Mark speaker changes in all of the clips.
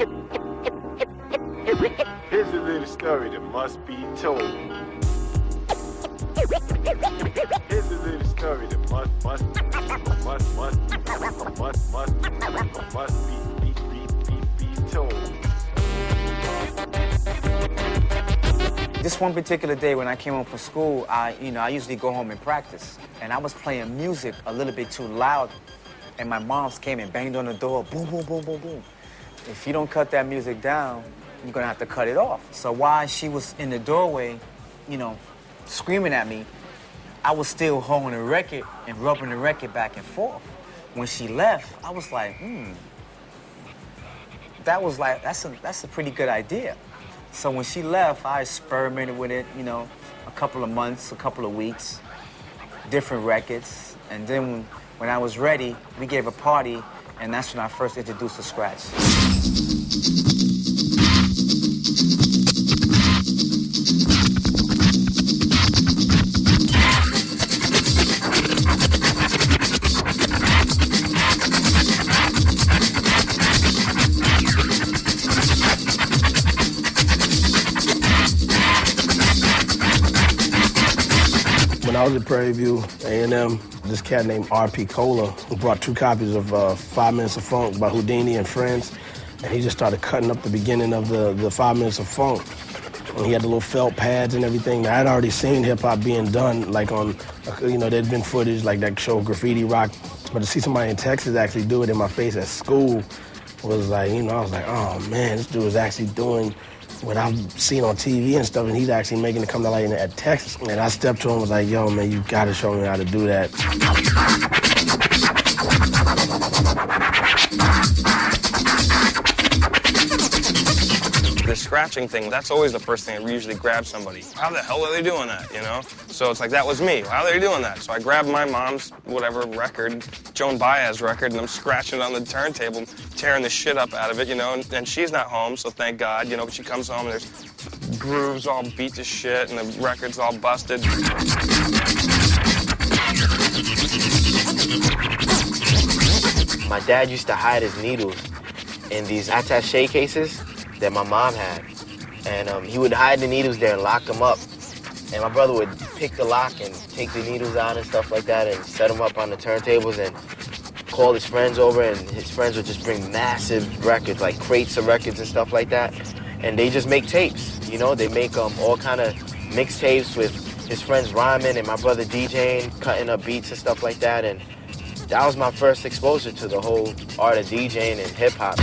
Speaker 1: Here's a little story that must be told. Here's a little story that must be told.
Speaker 2: This one particular day when I came home from school, I usually go home and practice. And I was playing music a little bit too loud, and my mom's came and banged on the door, boom, boom, boom, boom, boom. If you don't cut that music down, you're gonna have to cut it off. So while she was in the doorway, screaming at me, I was still holding the record and rubbing the record back and forth. When she left, I was like, that's a pretty good idea. So when she left, I experimented with it, a couple of months, a couple of weeks, different records. And then when I was ready, we gave a party, and that's when I first introduced the scratch.
Speaker 3: When I was at Prairie View, A&M, this cat named R.P. Cola who brought 2 copies of 5 Minutes of Funk by Houdini and Friends, and he just started cutting up the beginning of the 5 Minutes of Funk. And he had the little felt pads and everything. Now, I'd already seen hip-hop being done, like on, there'd been footage like that show Graffiti Rock, but to see somebody in Texas actually do it in my face at school was like, I was like, oh man, this dude is actually doing what I've seen on TV and stuff, and he's actually making it come to light at Texas. And I stepped to him and was like, yo, man, you gotta show me how to do that.
Speaker 4: The scratching thing, that's always the first thing that usually grabs somebody. How the hell are they doing that, So it's like, that was me. How are they doing that? So I grabbed my mom's, record, Joan Baez record, and I'm scratching it on the turntable, tearing the shit up out of it, and she's not home, so thank God, but she comes home and there's grooves all beat to shit and the record's all busted.
Speaker 5: My dad used to hide his needles in these attaché cases that my mom had. And he would hide the needles there and lock them up. And my brother would pick the lock and take the needles out and stuff like that and set them up on the turntables and call his friends over, and his friends would just bring massive records, like crates of records and stuff like that. And they just make tapes, They make all kind of mixtapes with his friends rhyming and my brother DJing, cutting up beats and stuff like that. And that was my first exposure to the whole art of DJing and hip-hop.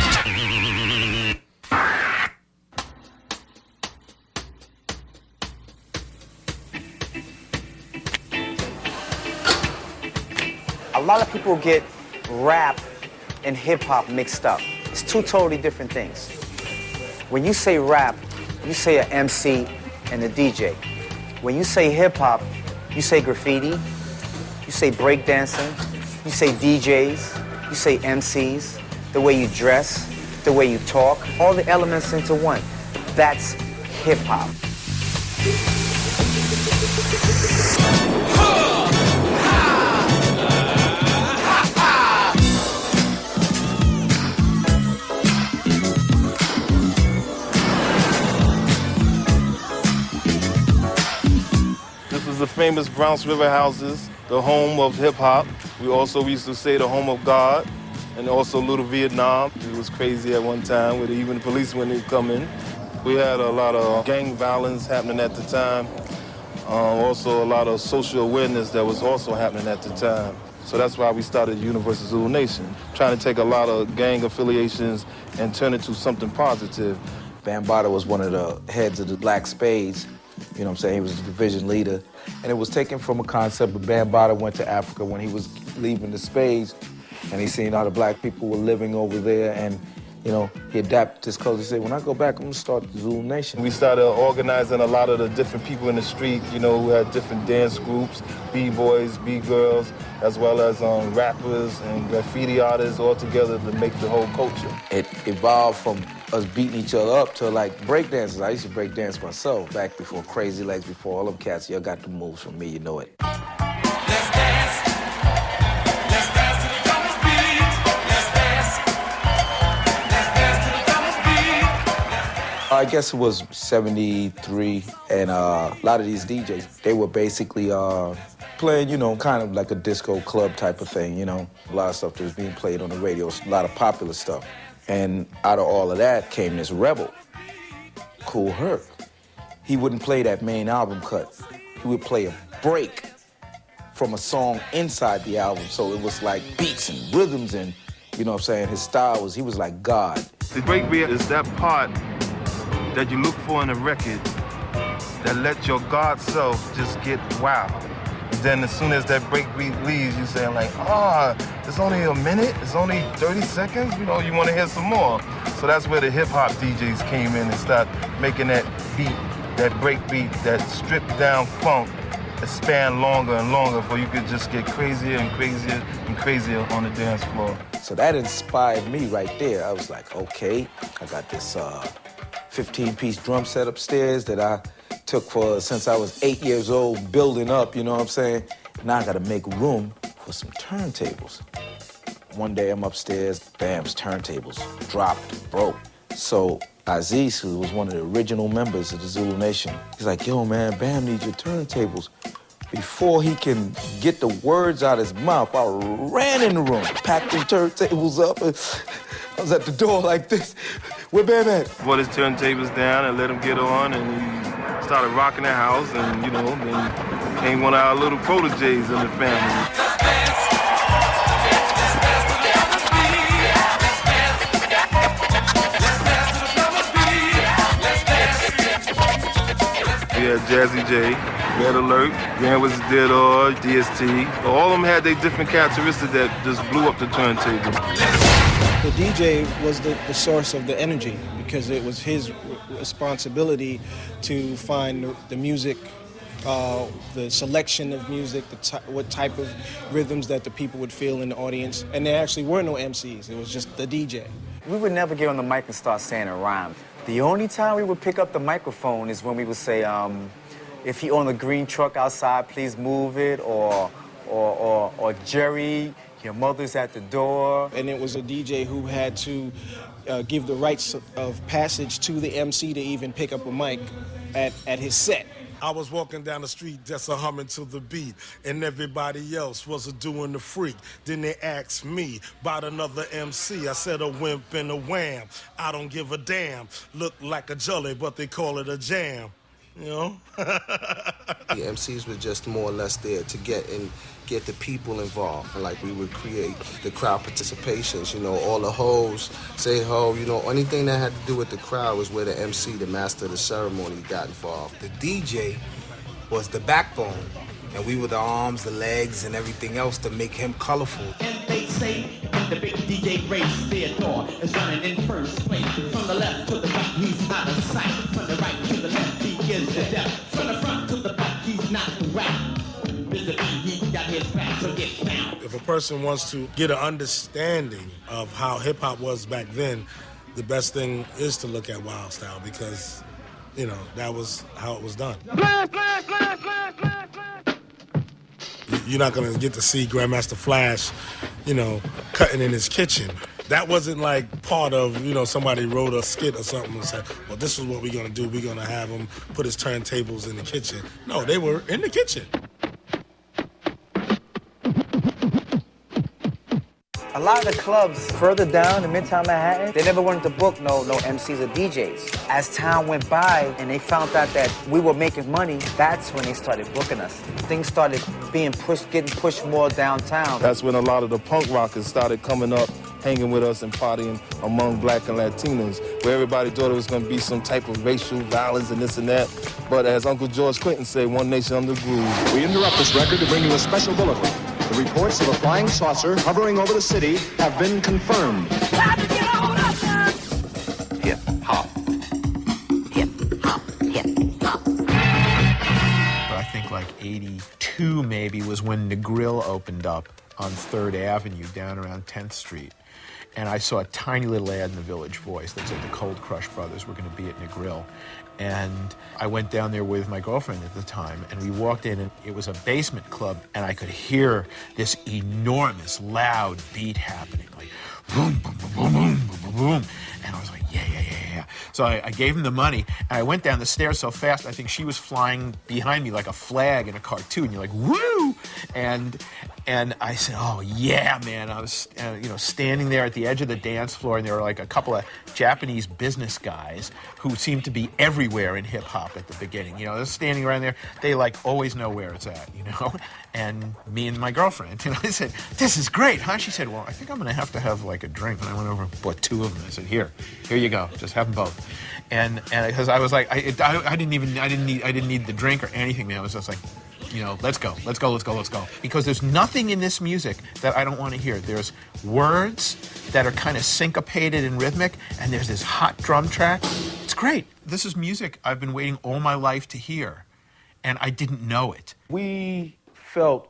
Speaker 2: A lot of people get rap and hip-hop mixed up. It's 2 totally different things. When you say rap, you say an MC and a DJ. When you say hip-hop, you say graffiti, you say breakdancing, you say DJs, you say MCs, the way you dress, the way you talk, all the elements into one. That's hip-hop.
Speaker 6: The famous Bronx River houses, the home of hip-hop. We used to say the home of God, and also Little Vietnam. It was crazy at one time with even the police when they come in. We had a lot of gang violence happening at the time. Also a lot of social awareness that was also happening at the time. So that's why we started Universal Zulu Nation, trying to take a lot of gang affiliations and turn it to something positive.
Speaker 7: Bambaataa was one of the heads of the Black Spades. He was the division leader. And it was taken from a concept of Bambaataa went to Africa when he was leaving the Spades, and he seen how the black people were living over there, and he adapted his culture. He said, when I go back, I'm gonna start the Zulu Nation.
Speaker 6: We started organizing a lot of the different people in the street, who had different dance groups, B-boys, B-girls, as well as rappers and graffiti artists all together to make the whole culture.
Speaker 7: It evolved from us beating each other up to like breakdancers. I used to break dance myself back before Crazy Legs, before all them cats. Y'all got the moves from me, you know it.
Speaker 8: Let's dance. Let's dance to the drummer's beat. Let's dance. Let's dance to the drummer's beat.
Speaker 7: I guess it was 73, and a lot of these DJs, they were basically playing, you know, kind of like a disco club type of thing, you know. A lot of stuff that was being played on the radio, a lot of popular stuff. And out of all of that came this rebel, Kool Herc. He wouldn't play that main album cut. He would play a break from a song inside the album, so it was like beats and rhythms and, you know what I'm saying, his style was, he was like God.
Speaker 6: The breakbeat is that part that you look for in a record that let your God self just get wild. Then as soon as that breakbeat leaves, you say like, it's only a minute, it's only 30 seconds, you know, you want to hear some more. So that's where the hip-hop DJs came in and started making that beat, that breakbeat, that stripped down funk, expand longer and longer before you could just get crazier and crazier and crazier on the dance floor.
Speaker 7: So that inspired me right there. I was like, okay, I got this 15-piece drum set upstairs that I took for since I was 8 years old, building up, you know what I'm saying? Now I gotta make room for some turntables. One day I'm upstairs, Bam's turntables dropped, broke. So Aziz, who was one of the original members of the Zulu Nation, he's like, yo man, Bam needs your turntables. Before he can get the words out his mouth, I ran in the room, packed the turntables up, and I was at the door like this. Where Bam at?
Speaker 6: Brought his turntables down and let him get on, and he started rocking the house, and you know, then came one of our little proteges in the family. We had Jazzy J, Red Alert, Grand Wizard Dead or DST. All of them had their different characteristics that just blew up the turntable.
Speaker 3: The DJ was the source of the energy because it was his responsibility to find the music, the selection of music, what type of rhythms that the people would feel in the audience. And there actually were no MCs, it was just the DJ.
Speaker 2: We would never get on the mic and start saying a rhyme. The only time we would pick up the microphone is when we would say, if he on a green truck outside, please move it, or Jerry, your mother's at the door.
Speaker 3: And it was a DJ who had to give the rights of passage to the MC to even pick up a mic at his set.
Speaker 9: I was walking down the street just humming to the beat, and everybody else was doing the freak. Then they asked me about another MC. I said a wimp and a wham. I don't give a damn. Look like a jelly, but they call it a jam. You know?
Speaker 10: The MCs were just more or less there to get the people involved. And like we would create the crowd participations, you know, all the hoes, say ho, you know, anything that had to do with the crowd was where the MC, the master of the ceremony, got involved.
Speaker 11: The DJ was the backbone, and we were the arms, the legs, and everything else to make him colorful.
Speaker 12: And they say in the big DJ race, Theodore is running in first place. From the left to the right, he's out of sight. From the right to the left, he is the deaf. From the front to the back, he's not the rap. He got his back, so get down.
Speaker 9: If a person wants to get an understanding of how hip-hop was back then, the best thing is to look at Wild Style because, you know, that was how it was done. You're not going to get to see Grandmaster Flash, you know, cutting in his kitchen. That wasn't like part of, you know, somebody wrote a skit or something and said, well, this is what we're going to do. We're going to have him put his turntables in the kitchen. No, they were in the kitchen.
Speaker 2: A lot of the clubs further down in Midtown Manhattan, they never wanted to book no MCs or DJs. As time went by and they found out that we were making money, that's when they started booking us. Things started being pushed, getting pushed more downtown.
Speaker 6: That's when a lot of the punk rockers started coming up, hanging with us and partying among black and Latinos, where everybody thought it was going to be some type of racial violence and this and that. But as Uncle George Clinton said, one nation under groove.
Speaker 13: We interrupt this record to bring you a special bulletin. The reports of a flying saucer hovering over the city have been confirmed.
Speaker 11: Hip hop. Hip hop. Hip hop.
Speaker 14: But I think like 82 maybe was when the Grill opened up on 3rd Avenue down around 10th Street. And I saw a tiny little ad in the Village Voice that said the Cold Crush Brothers were going to be at Negril. And I went down there with my girlfriend at the time, and we walked in, and it was a basement club, and I could hear this enormous, loud beat happening, like boom, boom, boom, boom, boom, boom, boom. And I was like, yeah. So I gave him the money, and I went down the stairs so fast, I think she was flying behind me like a flag in a cartoon. You're like, woo! And I said, oh, yeah, man. I was, standing there at the edge of the dance floor, and there were like a couple of Japanese business guys who seemed to be everywhere in hip-hop at the beginning. They're standing around there. They, always know where it's at, And me and my girlfriend. And I said, this is great, huh? She said, well, I think I'm going to have, a drink. And I went over and bought 2 of them. I said, here you go. Just have them both. And because I was like, I didn't need the drink or anything, man. I was just like, let's go. Because there's nothing in this music that I don't want to hear. There's words that are kind of syncopated and rhythmic, and there's this hot drum track. It's great. This is music I've been waiting all my life to hear, and I didn't know it.
Speaker 7: We felt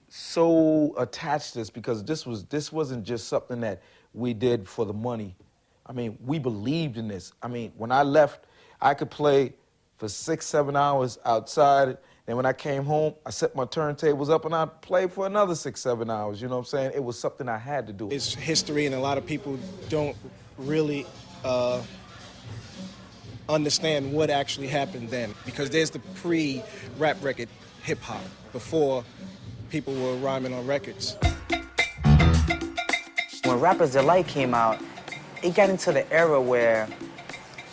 Speaker 7: so attached to this because this wasn't just something that we did for the money. I mean, we believed in this. I mean, when I left, I could play for 6-7 hours outside. And when I came home, I set my turntables up and I played for another 6-7 hours. You know what I'm saying? It was something I had to do.
Speaker 15: It's history, and a lot of people don't really understand what actually happened then, because there's the pre-rap record hip-hop, before people were rhyming on records.
Speaker 2: When Rapper's Delight came out, it got into the era where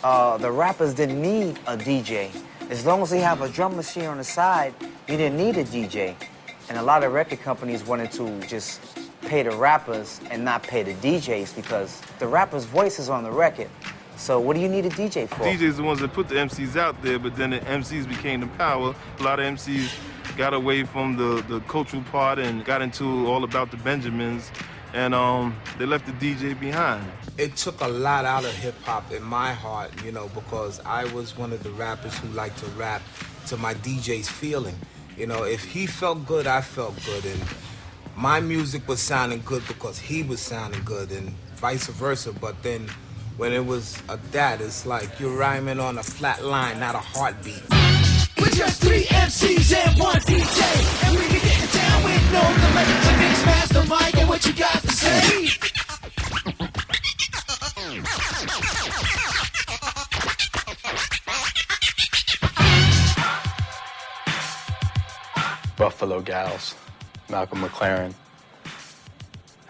Speaker 2: the rappers didn't need a DJ. As long as they have a drum machine on the side, you didn't need a DJ. And a lot of record companies wanted to just pay the rappers and not pay the DJs because the rapper's voice is on the record. So what do you need a DJ for?
Speaker 6: DJs are the ones that put the MCs out there, but then the MCs became the power. A lot of MCs got away from the cultural part and got into all about the Benjamins, and they left the DJ behind.
Speaker 11: It took a lot out of hip-hop in my heart, because I was one of the rappers who liked to rap to my DJ's feeling. If he felt good, I felt good, and my music was sounding good because he was sounding good, and vice versa. But then when it was that, it's like you're rhyming on a flat line, not a heartbeat.
Speaker 8: We're just 3 MCs and 1 DJ, and we can get it down with no delay. So mix master Mike, and what you got to say?
Speaker 16: Buffalo Gals, Malcolm McLaren.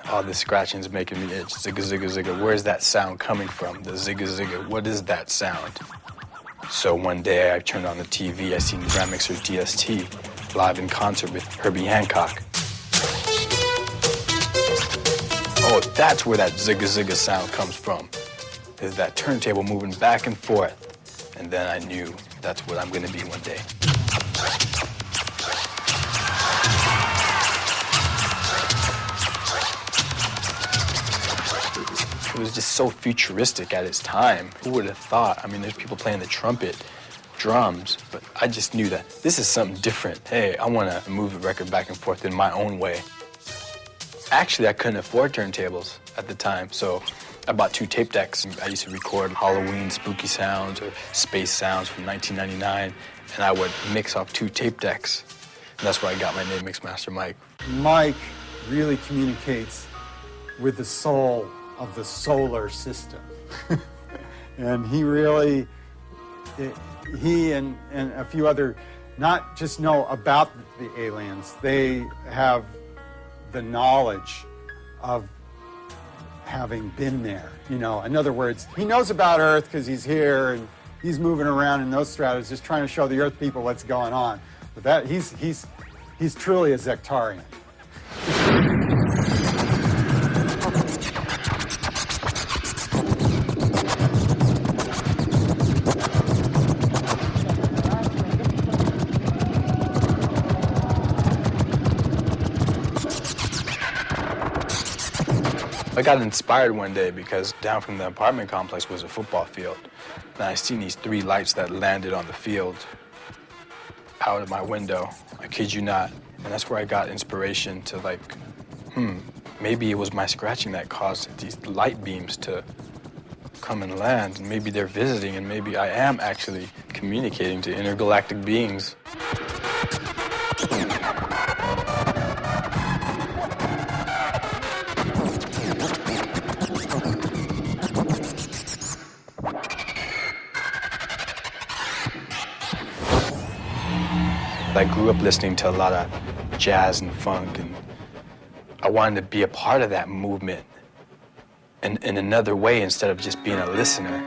Speaker 16: All this scratching's making me itch. Zigga, zigga, zigga. Where's that sound coming from? The zigga, zigga. What is that sound? So one day I turned on the TV. I seen Grand Mixer DST live in concert with Herbie Hancock. Oh, that's where that zigga, zigga sound comes from. Is that turntable moving back and forth. And then I knew that's what I'm gonna be one day. It was just so futuristic at its time. Who would have thought? I mean, there's people playing the trumpet, drums, but I just knew that this is something different. Hey, I want to move the record back and forth in my own way. Actually, I couldn't afford turntables at the time, so I bought 2 tape decks. I used to record Halloween spooky sounds or space sounds from 1999, and I would mix off 2 tape decks. And that's where I got my name, Mixmaster Mike.
Speaker 17: Mike really communicates with the soul of the solar system. And he really, he and a few other, not just know about the aliens, they have the knowledge of having been there. In other words, he knows about Earth because he's here and he's moving around in those stratas just trying to show the Earth people what's going on. But that he's truly a Zectarian.
Speaker 16: I got inspired one day because down from the apartment complex was a football field. And I seen these 3 lights that landed on the field out of my window. I kid you not. And that's where I got inspiration to maybe it was my scratching that caused these light beams to come and land. And maybe they're visiting, and maybe I am actually communicating to intergalactic beings. I grew up listening to a lot of jazz and funk, and I wanted to be a part of that movement in another way instead of just being a listener.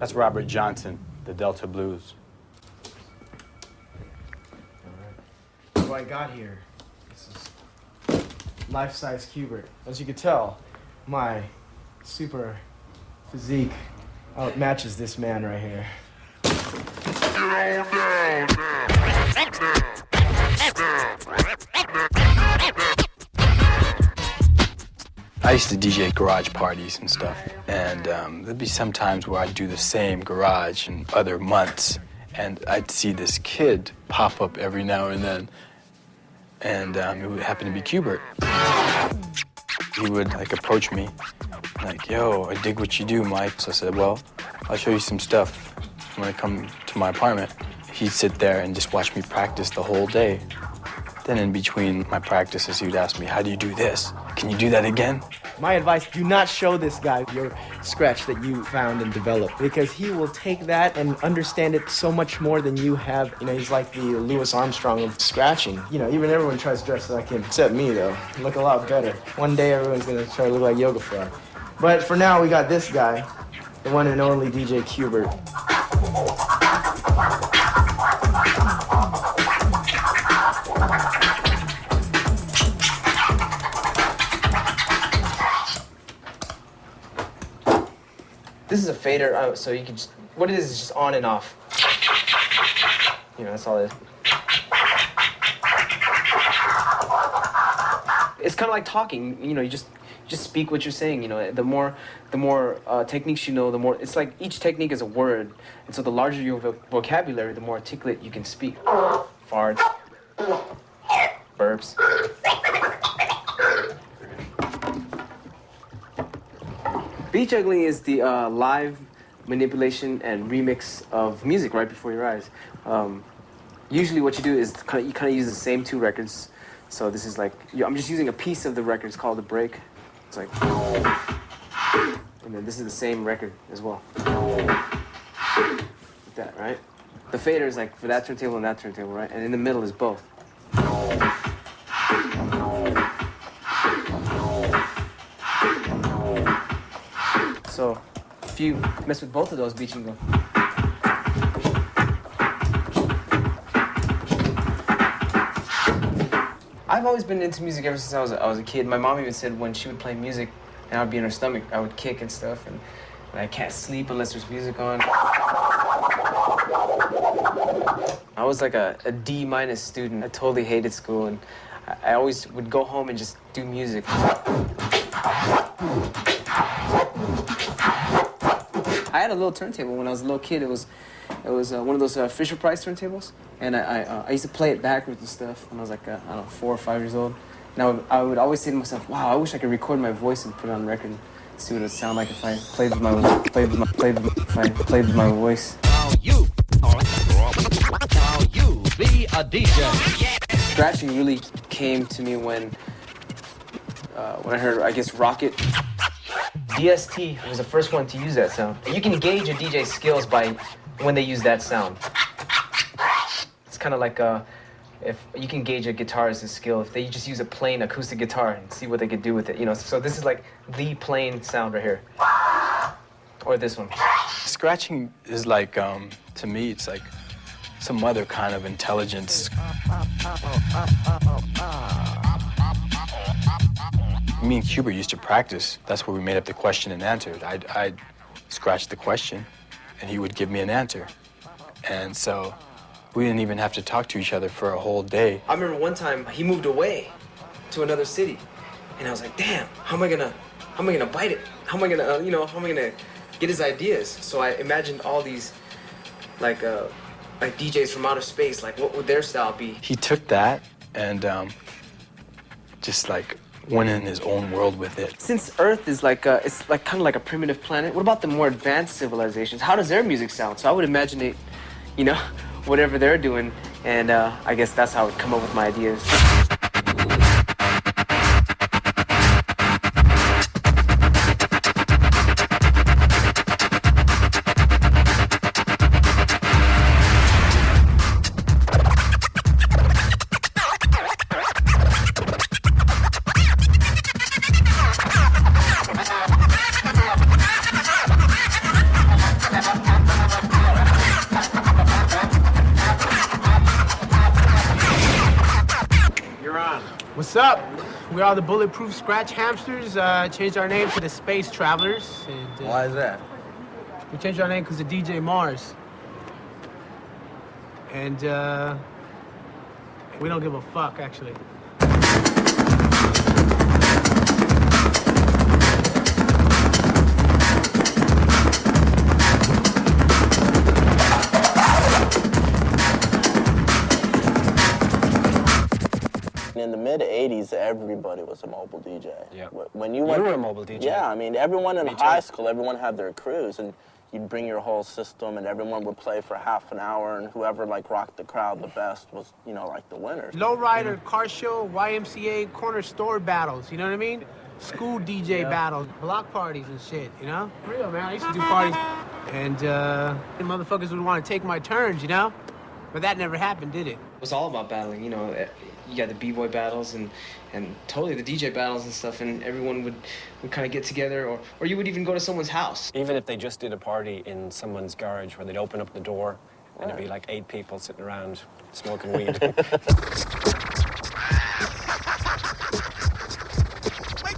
Speaker 18: That's Robert Johnson, the Delta Blues.
Speaker 15: So I got here. This is life-size Cubert. As you can tell, my super physique outmatches this man right here.
Speaker 16: I used to DJ garage parties and stuff, and there'd be some times where I'd do the same garage in other months, and I'd see this kid pop up every now and then, and it would happen to be Cubert. He would approach me, like, "Yo, I dig what you do, Mike." So I said, "Well, I'll show you some stuff when I come to my apartment." He'd sit there and just watch me practice the whole day. Then in between my practices, he would ask me, "How do you do this? Can you do that again?"
Speaker 15: My advice, do not show this guy your scratch that you found and developed, because he will take that and understand it so much more than you have. You know, he's like the Louis Armstrong of scratching. You know, even everyone tries to dress like him, except me, though. I look a lot better. One day, everyone's going to try to look like Yoga Frog. But for now, we got this guy, the one and only DJ Cubert. This is a fader, so you can just, what it is just on and off. You know, that's all it is. It's kind of like talking, you know, you just speak what you're saying, you know. The more techniques you know, the more, it's like each technique is a word. And so the larger your vocabulary, the more articulate you can speak. Farts, burps. Beat juggling is the live manipulation and remix of music right before your eyes. Usually what you do is you kind of use the same two records. So this is like, I'm just using a piece of the record. It's called the break. It's like, and then this is the same record as well. Like that, right? The fader is like for that turntable and that turntable, right? And in the middle is both. So if you mess with both of those beats, you can go. I've always been into music ever since I was a kid. My mom even said when she would play music and I would be in her stomach, I would kick and stuff, and I can't sleep unless there's music on. I was like a D- student. I totally hated school, and I always would go home and just do music. I had a little turntable when I was a little kid. It was one of those Fisher-Price turntables, and I used to play it backwards and stuff when I was like, I don't know, 4 or 5 years old. And I would always say to myself, wow, I wish I could record my voice and put it on record and see what it would sound like if I played with my voice.
Speaker 8: Now you be a DJ.
Speaker 15: Scratching really came to me when I heard, I guess, Rocket. DST was the first one to use that sound. You can gauge a DJ's skills by when they use that sound. It's kind of like if you can gauge a guitarist's skill if they just use a plain acoustic guitar and see what they could do with it. You know, so this is like the plain sound right here, or this one.
Speaker 16: Scratching is like, to me, it's like some other kind of intelligence. Me and Cubert used to practice. That's where we made up the question and answer. I'd scratch the question, and he would give me an answer. And so we didn't even have to talk to each other for a whole day.
Speaker 15: I remember one time he moved away, to another city. And I was like, damn, how am I gonna bite it? How am I gonna, how am I gonna get his ideas? So I imagined all these, like DJs from outer space, like what would their style be?
Speaker 16: He took that and just like went in his own world with it.
Speaker 15: Since Earth is like it's like kind of like a primitive planet, what about the more advanced civilizations? How does their music sound? So I would imagine it, whatever they're doing, and I guess that's how I would come up with my ideas.
Speaker 19: What's up? We are the Bulletproof Scratch Hamsters. Changed our name to the Space Travelers. And,
Speaker 7: Why is that?
Speaker 19: We changed our name because of DJ Mars. And we don't give a fuck, actually.
Speaker 20: In the mid-'80s, everybody was a mobile DJ.
Speaker 21: Yeah.
Speaker 20: When you were
Speaker 21: a mobile DJ.
Speaker 20: Yeah, I mean, everyone in
Speaker 21: Me too.
Speaker 20: high school, everyone had their crews, and you'd bring your whole system, and everyone would play for half an hour, and whoever rocked the crowd the best was, the winners.
Speaker 19: Lowrider, car show, YMCA, corner store battles, you know what I mean? School DJ battles, block parties and shit, For real, man. I used to do parties, and the motherfuckers would want to take my turns, But that never happened, did it?
Speaker 15: It was all about battling, You got the b-boy battles and totally the DJ battles and stuff, and everyone would kind of get together, or you would even go to someone's house.
Speaker 21: Even if they just did a party in someone's garage where they'd open up the door and there'd be like 8 people sitting around smoking weed.
Speaker 8: Make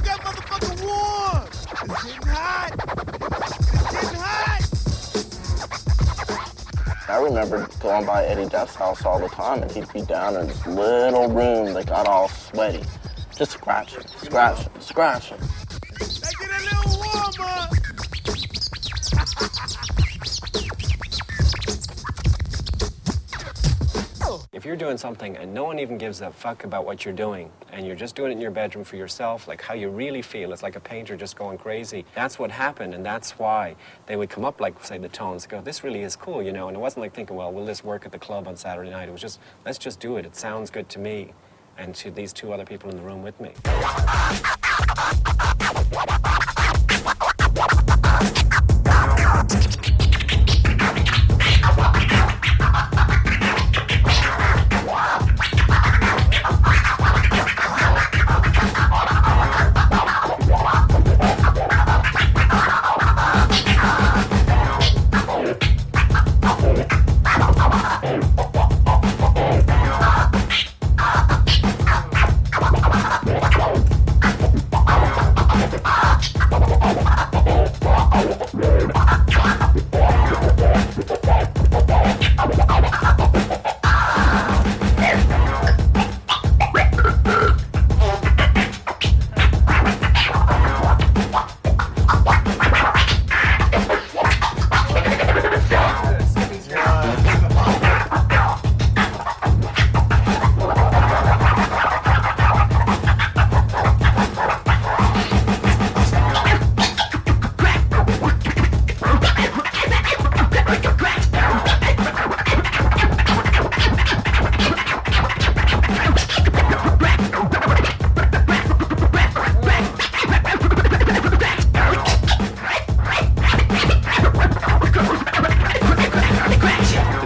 Speaker 8: that motherfucker warm! It's getting hot! It's getting hot!
Speaker 20: I remember going by Eddie Duff's house all the time, and he'd be down in this little room that got all sweaty, just scratching.
Speaker 8: Make it a little warmer!
Speaker 21: If you're doing something and no one even gives a fuck about what you're doing, and you're just doing it in your bedroom for yourself, like how you really feel, it's like a painter just going crazy. That's what happened, and that's why they would come up, like, say, the Tones, go, this really is cool, and it wasn't like thinking, well, will this work at the club on Saturday night? It was just, let's just do it. It sounds good to me and to these 2 other people in the room with me.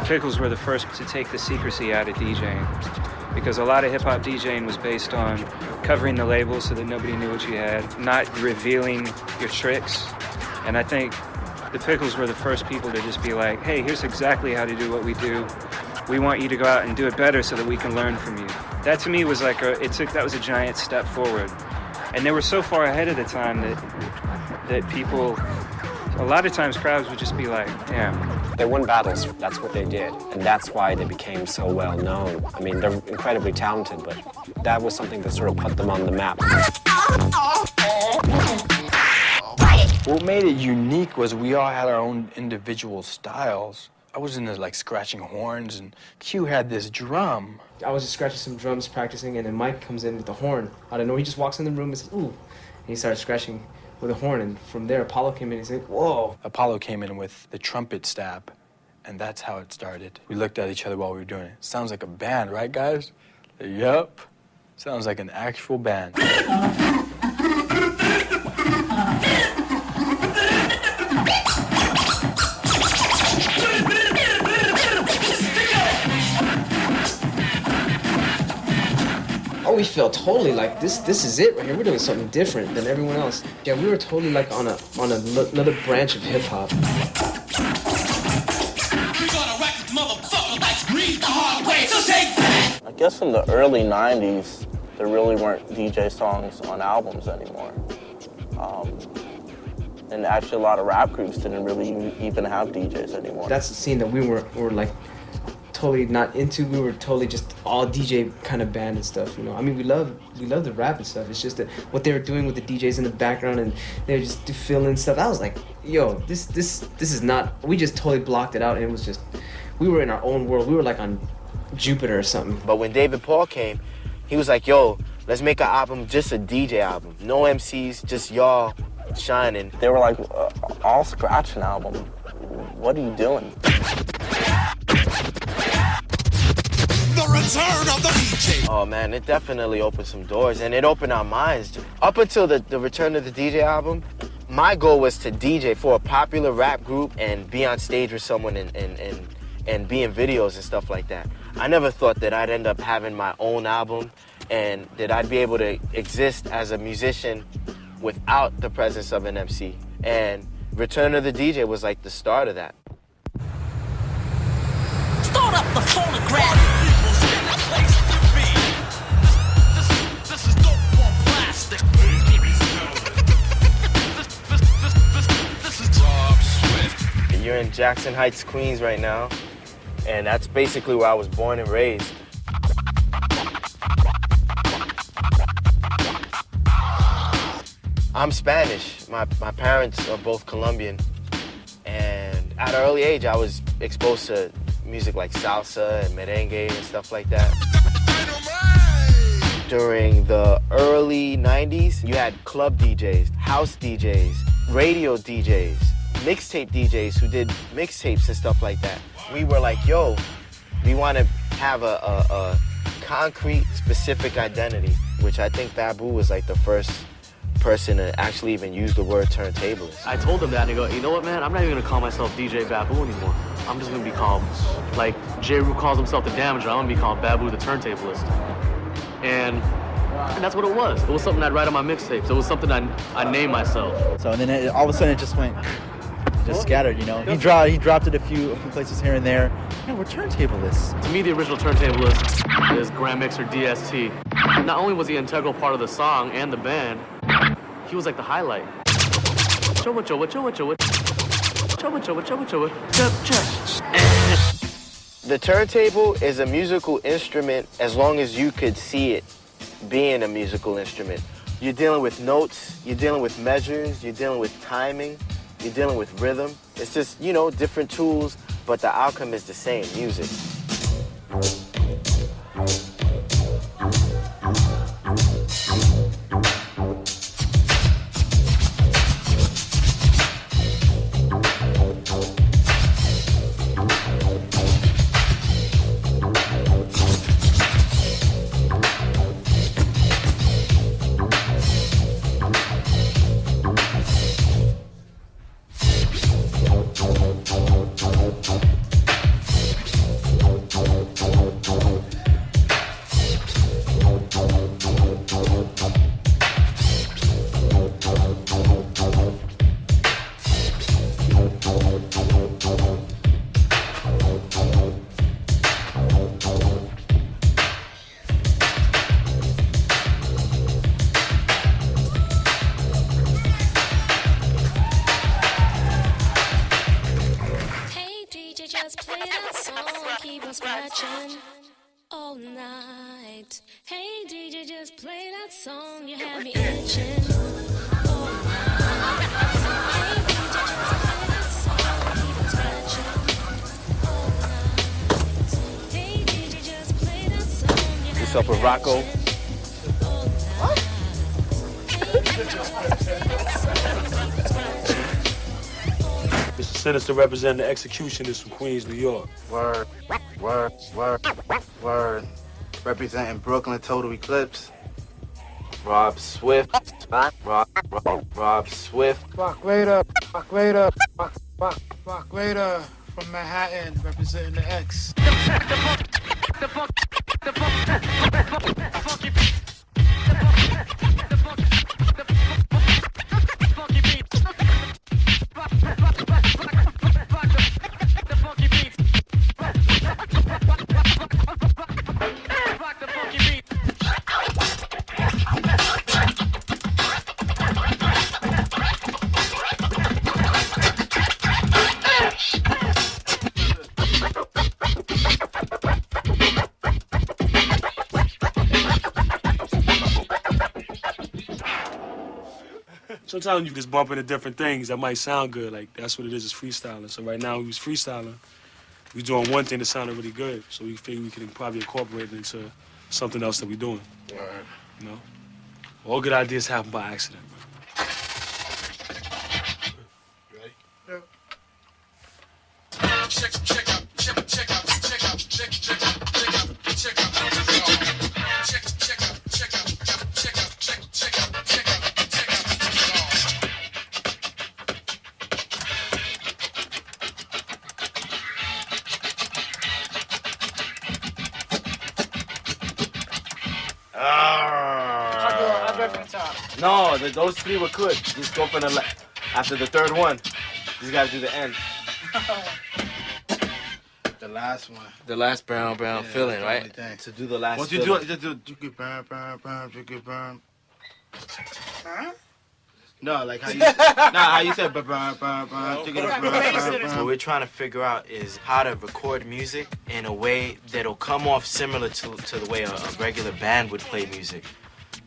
Speaker 22: Pickles were the first to take the secrecy out of DJing, because a lot of hip-hop DJing was based on covering the label so that nobody knew what you had, not revealing your tricks. And I think the Pickles were the first people to just be like, hey, here's exactly how to do what we do. We want you to go out and do it better so that we can learn from you. That to me was like that was a giant step forward. And they were so far ahead of the time that people A lot of times crowds would just be like, damn.
Speaker 21: They won battles, that's what they did. And that's why they became so well known. I mean, they're incredibly talented, but that was something that sort of put them on the map.
Speaker 16: What made it unique was we all had our own individual styles. I was into like scratching horns, and Q had this drum.
Speaker 15: I was just scratching some drums, practicing, and then Mike comes in with the horn. I don't know, he just walks in the room and says, ooh. And he started scratching with a horn, and from there, Apollo came in and he said, whoa.
Speaker 16: Apollo came in with the trumpet stab, and that's how it started. We looked at each other while we were doing it. Sounds like a band, right, guys? Yup. Sounds like an actual band.
Speaker 15: Oh, we felt totally like this is it right here. We're doing something different than everyone else. Yeah, we were totally like on another branch of hip hop.
Speaker 20: I guess in the early 90s, there really weren't DJ songs on albums anymore. And actually a lot of rap groups didn't really even have DJs anymore.
Speaker 15: That's the scene that we were like totally not into. We were totally just all DJ kind of band and stuff, you know. I mean, we love the rap and stuff. It's just that what they were doing with the DJs in the background, and they were just filling stuff. I was like, yo, this is not. We just totally blocked it out, and it was just, we were in our own world. We were like on Jupiter or something.
Speaker 5: But when David Paul came, he was like, yo, let's make an album, just a DJ album. No MCs, just y'all shining.
Speaker 20: They were like, all scratching album. What are you doing?
Speaker 8: The return of the DJ.
Speaker 5: Oh man, it definitely opened some doors, and it opened our minds. Up until the return of the DJ album, my goal was to DJ for a popular rap group and be on stage with someone and be in videos and stuff like that. I never thought that I'd end up having my own album and that I'd be able to exist as a musician without the presence of an MC. And Return of the DJ was like the start of that.
Speaker 8: Start up the phonograph. This is dope on plastic. This is Rob Swift.
Speaker 5: You're in Jackson Heights, Queens right now, and that's basically where I was born and raised. I'm Spanish. My parents are both Colombian, and at an early age I was exposed to music like salsa and merengue and stuff like that. During the early 90s, you had club DJs, house DJs, radio DJs, mixtape DJs who did mixtapes and stuff like that. We were like, yo, we want to have a concrete, specific identity, which I think Babu was like the first person to actually even use the word turntablist.
Speaker 1: I told him that, and he goes, you know what, man? I'm not even gonna call myself DJ Babu anymore. I'm just gonna be called, like J. Rue calls himself the Damager, I'm gonna be called Babu the Turntablist. And that's what it was. It was something I'd write on my mixtapes. It was something I named myself.
Speaker 4: So and then all of a sudden it just went, just scattered, you know. He dropped it a few places here and there. Yeah, we're turntablists.
Speaker 1: To me, the original turntablist is Grand Mixer DST. Not only was he an integral part of the song and the band, he was like the highlight. Chowa chowa chowa chowa. Chowa chowa chowa chowa.
Speaker 5: The turntable is a musical instrument as long as you could see it being a musical instrument. You're dealing with notes, you're dealing with measures, you're dealing with timing, you're dealing with rhythm. It's just, you know, different tools, but the outcome is the same, music.
Speaker 3: just play that song, keep on scratching all night. Hey DJ, just play that song, you have me itching all night. Hey DJ, just play that song, keep on scratching all night. Hey DJ, just play that song, you
Speaker 5: What's
Speaker 3: have
Speaker 5: up with Rocco?
Speaker 10: Mr. Sinister representing the executionist from Queens, New York.
Speaker 5: Word, word, word, word. Representing Brooklyn Total Eclipse. Rob Swift. Rob Swift.
Speaker 23: Fuck later, fuck later, fuck later. From Manhattan, representing the X.
Speaker 10: Sometimes you just bump into different things that might sound good. Like, that's what it is freestyling. So right now we was freestyling. We doing one thing that sounded really good. So we figured we could probably incorporate it into something else that we're doing.
Speaker 5: Right.
Speaker 10: You know? All good ideas happen by accident, man.
Speaker 5: No, those three were good. Just go for the after the third one. You gotta do the end.
Speaker 23: The last one.
Speaker 5: The last brown filling, right? To do the last.
Speaker 23: Once you do it, just do it, burn, burn. Huh?
Speaker 5: No, like how you how you said burn. What we're trying to figure out is how to record music in a way that'll come off similar to the way a regular band would play music.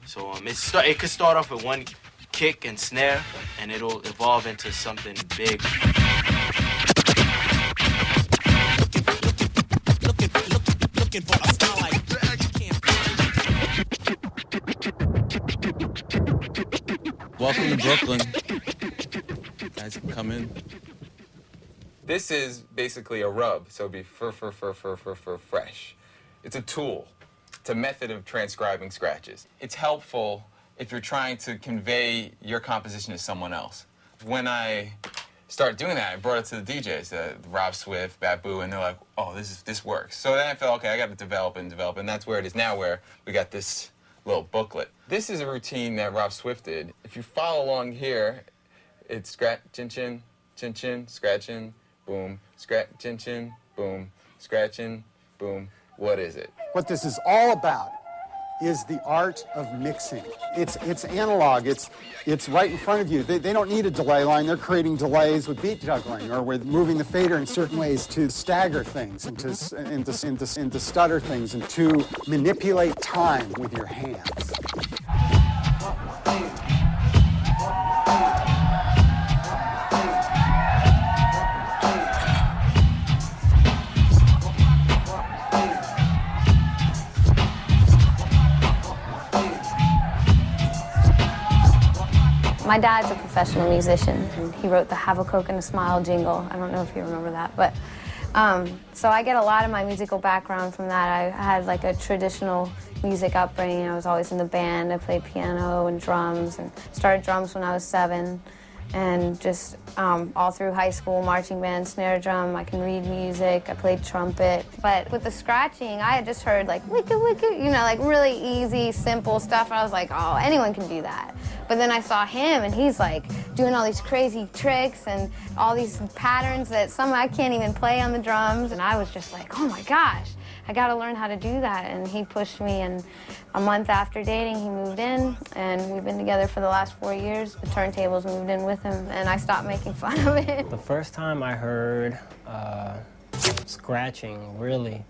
Speaker 5: So it could start off with one kick and snare, and it'll evolve into something big.
Speaker 8: Looking for a style like
Speaker 24: Welcome to Brooklyn. Guys, come in.
Speaker 25: This is basically a rub, so it'd be fresh. It's a tool. It's a method of transcribing scratches. It's helpful if you're trying to convey your composition to someone else. When I started doing that, I brought it to the DJs, Rob Swift, Babu, and they're like, oh, this works. So then I felt, okay, I got to develop, and that's where it is now, where we got this little booklet. This is a routine that Rob Swift did. If you follow along here, it's scratch, chin, chin, scratching, boom, scratch, chin, boom, scratching, boom. What is it?
Speaker 17: What this is all about is the art of mixing. It's analog. It's right in front of you. They don't need a delay line. They're creating delays with beat juggling or with moving the fader in certain ways to stagger things and to stutter things and to manipulate time with your hands.
Speaker 26: My dad's a professional musician, and he wrote the Have a Coke and a Smile jingle. I don't know if you remember that, but so I get a lot of my musical background from that. I had like a traditional music upbringing. I was always in the band. I played piano and drums, and started drums when I was 7. And just all through high school, marching band, snare drum, I can read music, I played trumpet. But with the scratching, I had just heard like wicka wicka, you know, like really easy, simple stuff. And I was like, oh, anyone can do that. But then I saw him and he's like doing all these crazy tricks and all these patterns that some I can't even play on the drums. And I was just like, oh my gosh, I gotta learn how to do that. And he pushed me, and a month after dating, he moved in, and we've been together for the last 4 years. The turntables moved in with him, and I stopped making fun of it.
Speaker 27: The first time I heard
Speaker 2: scratching, really.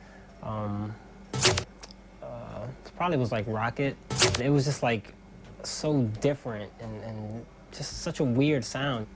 Speaker 2: It probably was like Rocket. It was just like so different and just such a weird sound.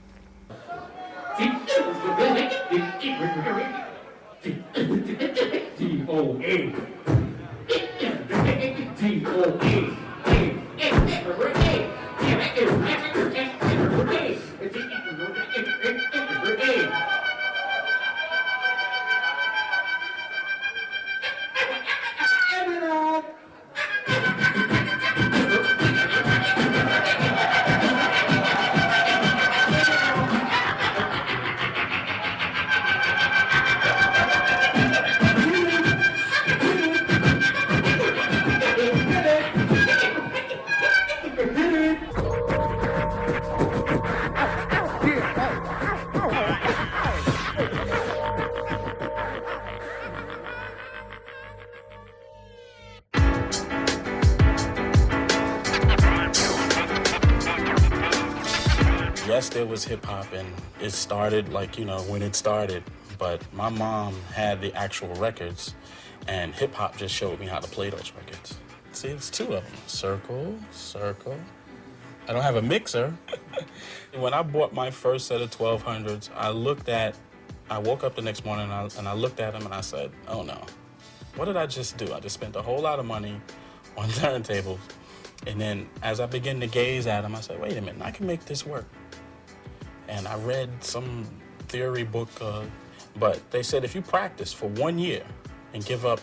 Speaker 6: Yes, there was hip hop, and it started like, you know, when it started. But my mom had the actual records, and hip hop just showed me how to play those records. See, it's two of them. Circle, circle. I don't have a mixer. When I bought my first set of 1200s, I woke up the next morning and I looked at them and I said, oh no, what did I just do? I just spent a whole lot of money on turntables. And then as I began to gaze at them, I said, wait a minute, I can make this work. And I read some theory book, but they said if you practice for 1 year and give up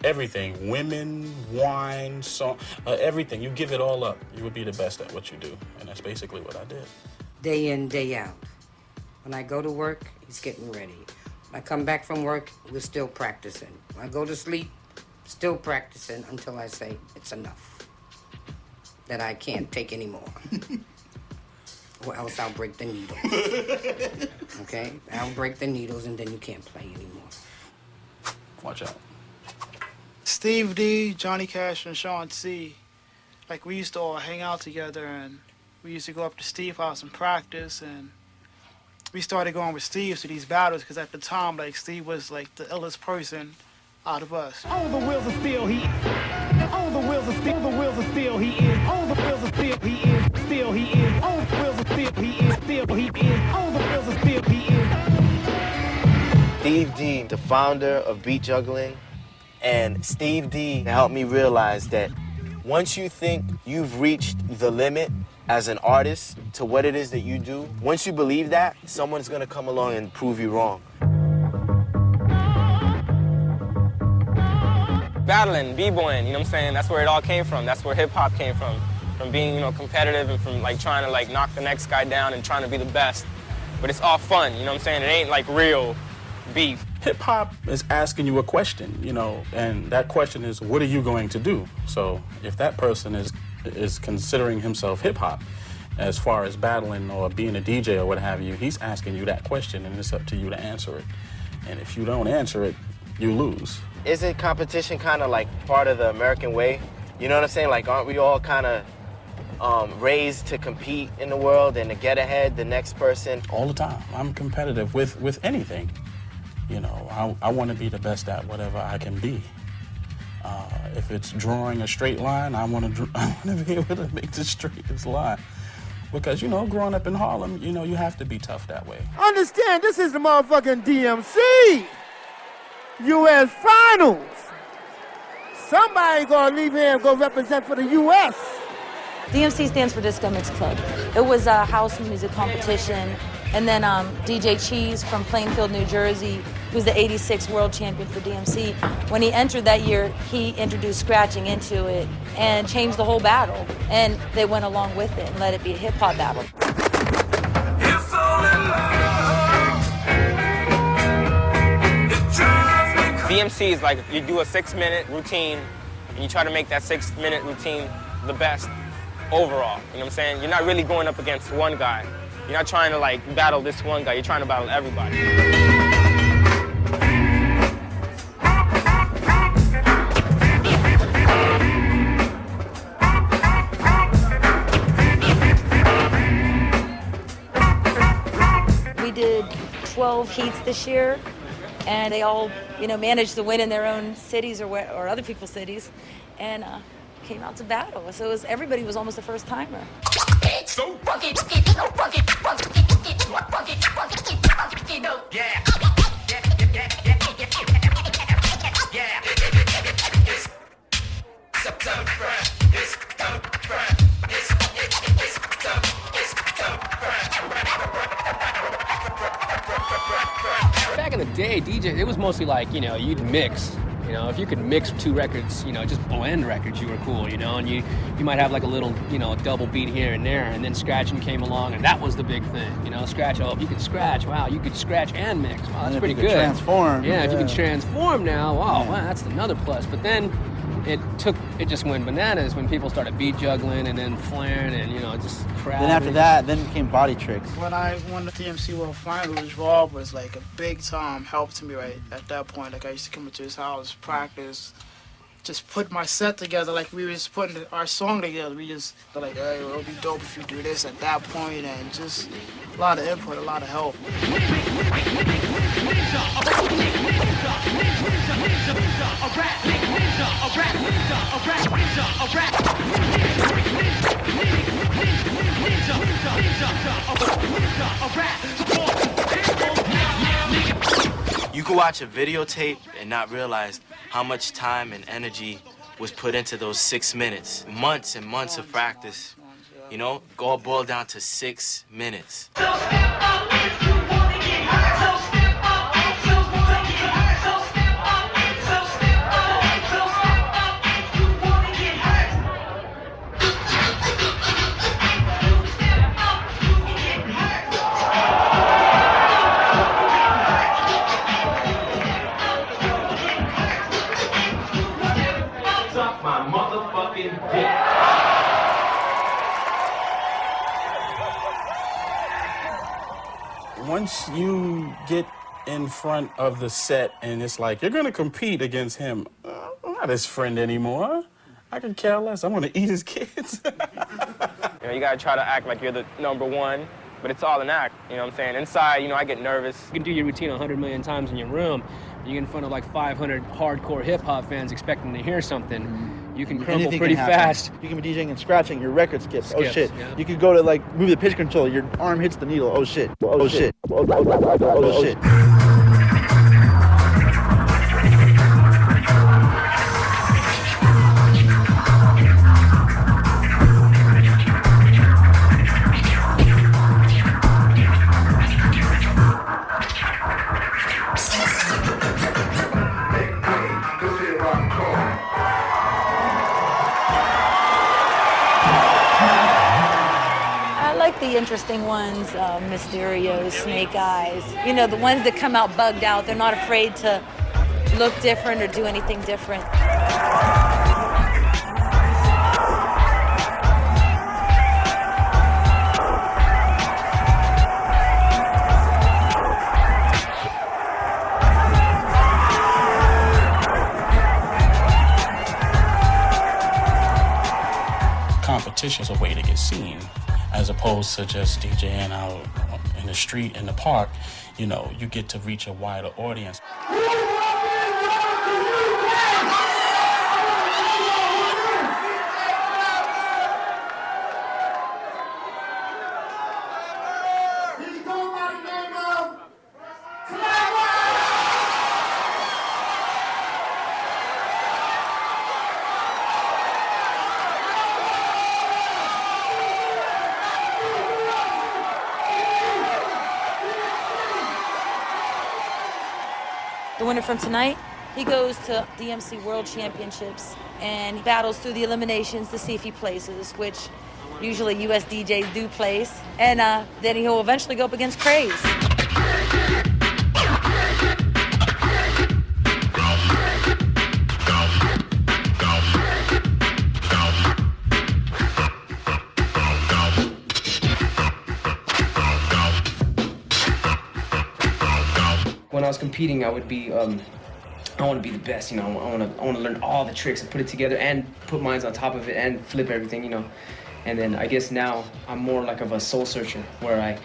Speaker 6: everything, women, wine, song, everything, you give it all up, you would be the best at what you do. And that's basically what I did.
Speaker 9: Day in, day out. When I go to work, he's getting ready. When I come back from work, we're still practicing. When I go to sleep, still practicing until I say it's enough. That I can't take anymore. Or else I'll break the needles. Okay? I'll break the needles and then you can't play anymore.
Speaker 6: Watch out.
Speaker 23: Steve D, Johnny Cash, and Sean C. Like, we used to all hang out together, and we used to go up to Steve's house and practice, and we started going with Steve to these battles, because at the time, like, Steve was, like, the illest person out of us.
Speaker 8: On the wheels of steel, he is. On the wheels of steel, the wheels of steel, he is. On the wheels of steel, he is. Still, he is. On the wheels of steel, he is. Still, he is. On the wheels of steel, he is.
Speaker 5: Steve D, the founder of Beat Juggling, and Steve D helped me realize that once you think you've reached the limit as an artist to what it is that you do, once you believe that, someone's gonna come along and prove you wrong.
Speaker 12: Battling, b-boying, you know what I'm saying? That's where it all came from. That's where hip-hop came from being, you know, competitive and from, like, trying to, like, knock the next guy down and trying to be the best. But it's all fun, you know what I'm saying? It ain't, like, real beef.
Speaker 6: Hip-hop is asking you a question, you know, and that question is, what are you going to do? So if that person is considering himself hip-hop, as far as battling or being a DJ or what have you, he's asking you that question, and it's up to you to answer it. And if you don't answer it, you lose.
Speaker 5: Isn't competition kind of like part of the American way? You know what I'm saying? Like, aren't we all kind of raised to compete in the world and to get ahead the next person?
Speaker 6: All the time. I'm competitive with anything. You know, I want to be the best at whatever I can be. If it's drawing a straight line, I want to be able to make the straightest line. Because, you know, growing up in Harlem, you know, you have to be tough that way.
Speaker 8: Understand, this is the motherfucking DMC. U.S. Finals. Somebody gonna leave here and go represent for the U.S.
Speaker 13: DMC stands for Disco Mix Club. It was a house music competition, and then DJ Cheese from Plainfield, New Jersey, who's the '86 world champion for DMC. When he entered that year, he introduced scratching into it and changed the whole battle. And they went along with it and let it be a hip-hop battle.
Speaker 12: DMC is like, you do a 6-minute routine, and you try to make that 6-minute routine the best overall. You know what I'm saying? You're not really going up against one guy. You're not trying to, like, battle this one guy. You're trying to battle everybody.
Speaker 13: We did 12 heats this year, and they all, managed to win in their own cities or other people's cities, and came out to battle. So everybody was almost a first timer.
Speaker 7: So
Speaker 11: Back in the day, DJ, it was mostly like, you'd mix. If you could mix two records, just blend records, you were cool, and you might have like a little, double beat here and there, and then scratching came along, and that was the big thing, scratch. Oh, if you could scratch, wow, you could scratch and mix. Wow, that's pretty good.
Speaker 4: Transform.
Speaker 11: Yeah, if you could transform now, wow, that's another plus. But then it just went bananas when people started beat juggling and then flaring and, just crap.
Speaker 4: Then after that, then it became body tricks.
Speaker 23: When I won the DMC World Finals, Rob was like a big time help to me right at that point. Like I used to come into his house, practice, just put my set together. Like we were just putting our song together. We just were like, hey, it'll be dope if you do this at that point, and just a lot of input, a lot of help.
Speaker 5: You could watch a videotape and not realize how much time and energy was put into those 6 minutes. Months and months of practice, all boiled down to 6 minutes.
Speaker 6: Once you get in front of the set and it's like, you're going to compete against him, I'm not his friend anymore. I can care less. I want to eat his kids.
Speaker 12: You got to try to act like you're the number one, but it's all an act, you know what I'm saying? Inside, I get nervous.
Speaker 2: You can do your routine 100 million times in your room. You get in front of like 500 hardcore hip-hop fans expecting to hear something. You can crumble
Speaker 4: Anything
Speaker 2: pretty
Speaker 4: can happen.
Speaker 2: fast.
Speaker 4: You can be DJing and scratching, your record skips. Oh
Speaker 2: Skips,
Speaker 4: shit.
Speaker 2: yeah.
Speaker 4: You could go to like move the pitch controller, your arm hits the needle. Oh shit. Oh shit. Oh shit.
Speaker 13: The interesting ones, Mysterio, Snake Eyes, the ones that come out bugged out. They're not afraid to look different or do anything different.
Speaker 6: Competition's a way to get seen, as opposed to just DJing out in the street, in the park. You get to reach a wider audience.
Speaker 13: The winner from tonight, he goes to DMC World Championships and he battles through the eliminations to see if he places, which usually US DJs do place. And then he'll eventually go up against Craze.
Speaker 15: When I was competing, I would be, I want to be the best, I want to learn all the tricks and put it together and put mines on top of it and flip everything, And then I guess now I'm more like of a soul searcher where I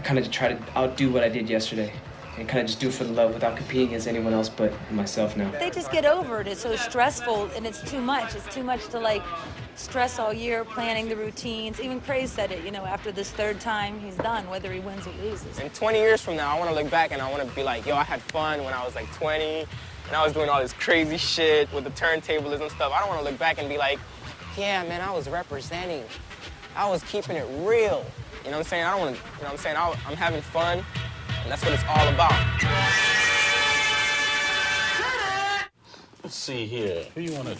Speaker 15: kind of try to outdo what I did yesterday. and kind of just do it for the love without competing against anyone else but myself now.
Speaker 13: They just get over it. It's so stressful, and it's too much. It's too much to like stress all year, planning the routines. Even Craze said it, you know, after this third time, he's done, whether he wins or loses.
Speaker 12: And 20 years from now, I want to look back and I want to be like, yo, I had fun when I was like 20, and I was doing all this crazy shit with the turntables and stuff. I don't want to look back and be like, yeah, man, I was representing. I was keeping it real. You know what I'm saying? I don't want to, you know what I'm saying? I'm having fun, and that's what it's all about.
Speaker 6: Let's see here. Who you want to...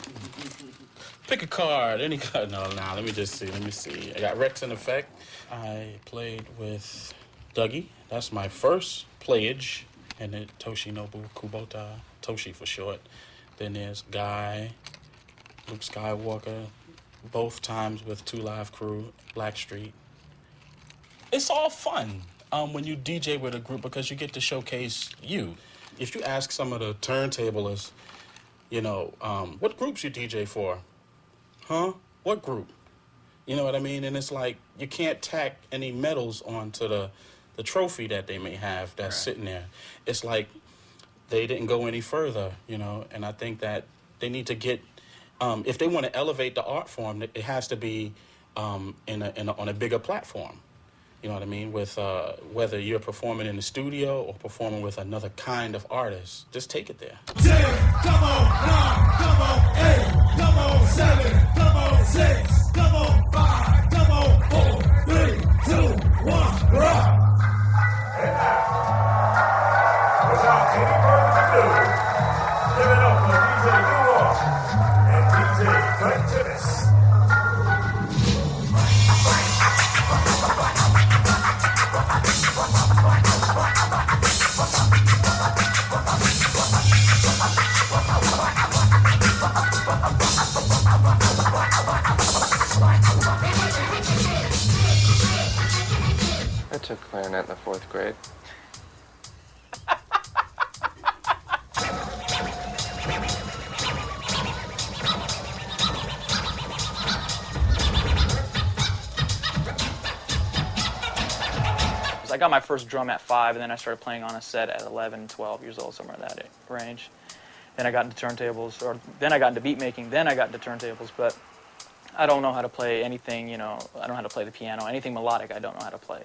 Speaker 6: Pick a card, any card. No, let me just see, let me see. I got Rex in Effect. I played with Dougie. That's my first playage. And then Toshinobu Kubota, Toshi for short. Then there's Guy, Luke Skywalker, both times with Two Live Crew, Blackstreet. It's all fun when you DJ with a group because you get to showcase you. If you ask some of the turntablists, you know, what groups you DJ for? Huh? What group? You know what I mean? And it's like you can't tack any medals onto the trophy that they may have that's sitting there. It's like they didn't go any further, you know, and I think that they need to get, if they want to elevate the art form, it has to be on a bigger platform. You know what I mean? With whether you're performing in the studio or performing with another kind of artist, just take it there.
Speaker 8: 10, come on, 9, come on, 8, come on, 7, come on, 6, come on, 5, come on, 4, 3, 2, 1, rock. And now, without any further ado, give it up for DJ New and DJ Frank Tibbs.
Speaker 7: I took clarinet in the 4th grade.
Speaker 14: I got my first drum at 5, and then I started playing on a set at 11, 12 years old, somewhere in that range. Then I got into turntables, or then I got into beat making, then I got into turntables, but I don't know how to play anything, you know, I don't know how to play the piano, anything melodic I don't know how to play.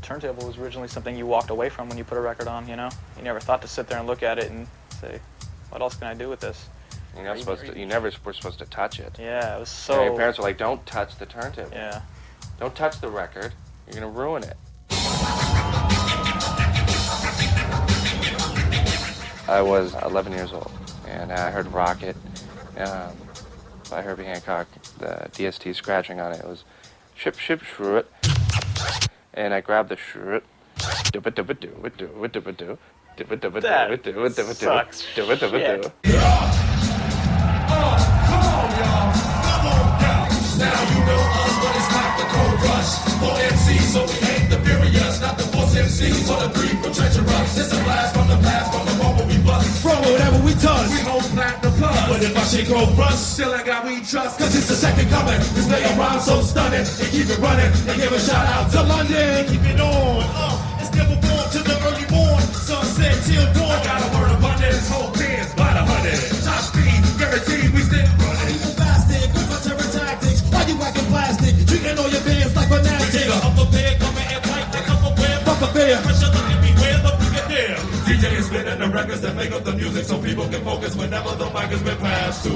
Speaker 14: Turntable was originally something you walked away from when you put a record on, you know? You never thought to sit there and look at it and say, what else can I do with this?
Speaker 7: You're not supposed to, you never were supposed to touch it.
Speaker 14: Yeah, it was so...
Speaker 7: And your parents were like, don't touch the turntable.
Speaker 14: Yeah.
Speaker 7: Don't touch the record. You're going to ruin it. I was 11 years old, and I heard Rocket by Herbie Hancock, the DST scratching on it. It was ship, ship, shrew it. And I grabbed the shrew.
Speaker 14: That sucks shit.
Speaker 8: Now you know us, but it's not the cold rush. For MCs, so we ain't the furious. Not the force MCs or the breed from treasure rush. It's a blast from the past, from the moment we bust. From whatever we touch, we hold platinum plus. But if I shit go rust, still I got we trust. Cause it's the second coming. This lay a rhyme so stunning. And keep it running. And give a shout out to London. And keep it on. It's never born to the early morn. Sunset till dawn. I got a word abundance. Whole pins by the 100. Top speed, guaranteed we still running. People fasting, good for terror tactics. Why you whacking plastic? Treating all your bands like fanatics. Up a pair, coming in tight, they come up where. Fuck a fair. Pressure looking beware, the bigger there. DJ is spinning the records that make up the music so people can focus whenever the mic has been passed to.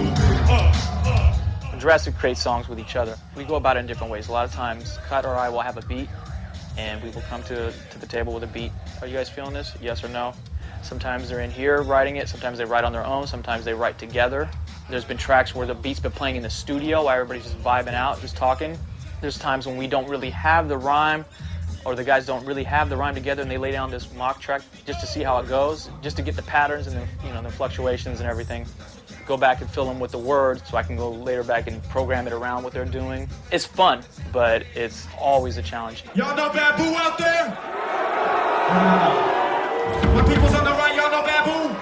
Speaker 14: Jurassic creates songs with each other. We go about it in different ways. A lot of times, Cut or I will have a beat, and we will come to the table with a beat. Are you guys feeling this? Yes or no? Sometimes they're in here writing it. Sometimes they write on their own. Sometimes they write together. There's been tracks where the beat's been playing in the studio while everybody's just vibing out, just talking. There's times when we don't really have the rhyme, or the guys don't really have the rhyme together, and they lay down this mock track just to see how it goes, just to get the patterns and the fluctuations and everything. Go back and fill them with the words so I can go later back and program it around what they're doing. It's fun, but it's always a challenge.
Speaker 8: Y'all know Babu out there? My people's on the right, y'all know Babu?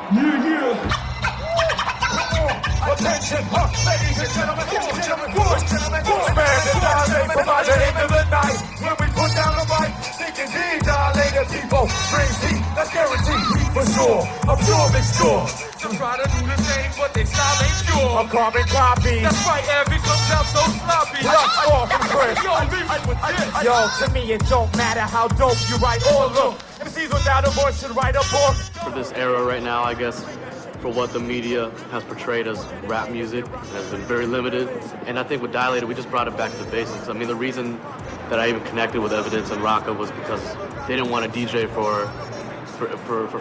Speaker 16: action. Ladies and gentlemen, boys, stand and violate from by the end of the night. When we put down the mic, thinking these dilated people brings heat, that's guaranteed for sure. A pure mixture. Some try to do the same, but they style ain't pure. A carbon copy. That's right, every comes out so sloppy. Yo, to me it don't matter how dope you write or look. MCs without a voice should write a book.
Speaker 1: For this era right now, I guess, for what the media has portrayed as rap music, has been very limited. And I think with Dilated, we just brought it back to the basics. I mean, the reason that I even connected with Evidence and Rocka was because they didn't want a DJ for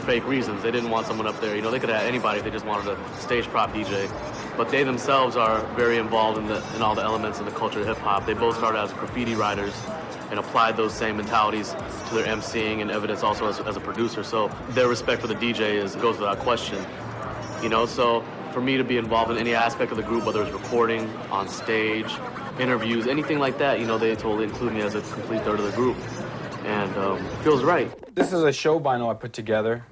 Speaker 1: fake reasons. They didn't want someone up there. You know, they could have anybody if they just wanted a stage prop DJ. But they themselves are very involved in all the elements of the culture of hip-hop. They both started as graffiti writers and applied those same mentalities to their emceeing, and Evidence also as a producer. So their respect for the DJ goes without question. You know, so for me to be involved in any aspect of the group, whether it's recording, on stage, interviews, anything like that, you know, they totally include me as a complete third of the group. And it feels right.
Speaker 18: This is a show vinyl I put together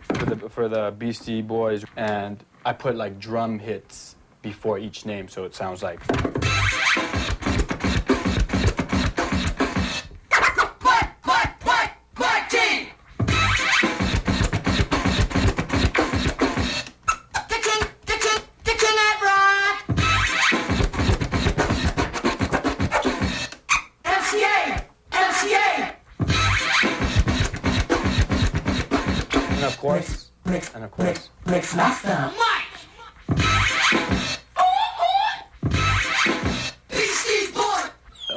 Speaker 18: for the Beastie Boys, and I put like drum hits before each name, so it sounds like. And of course,
Speaker 16: Mix master.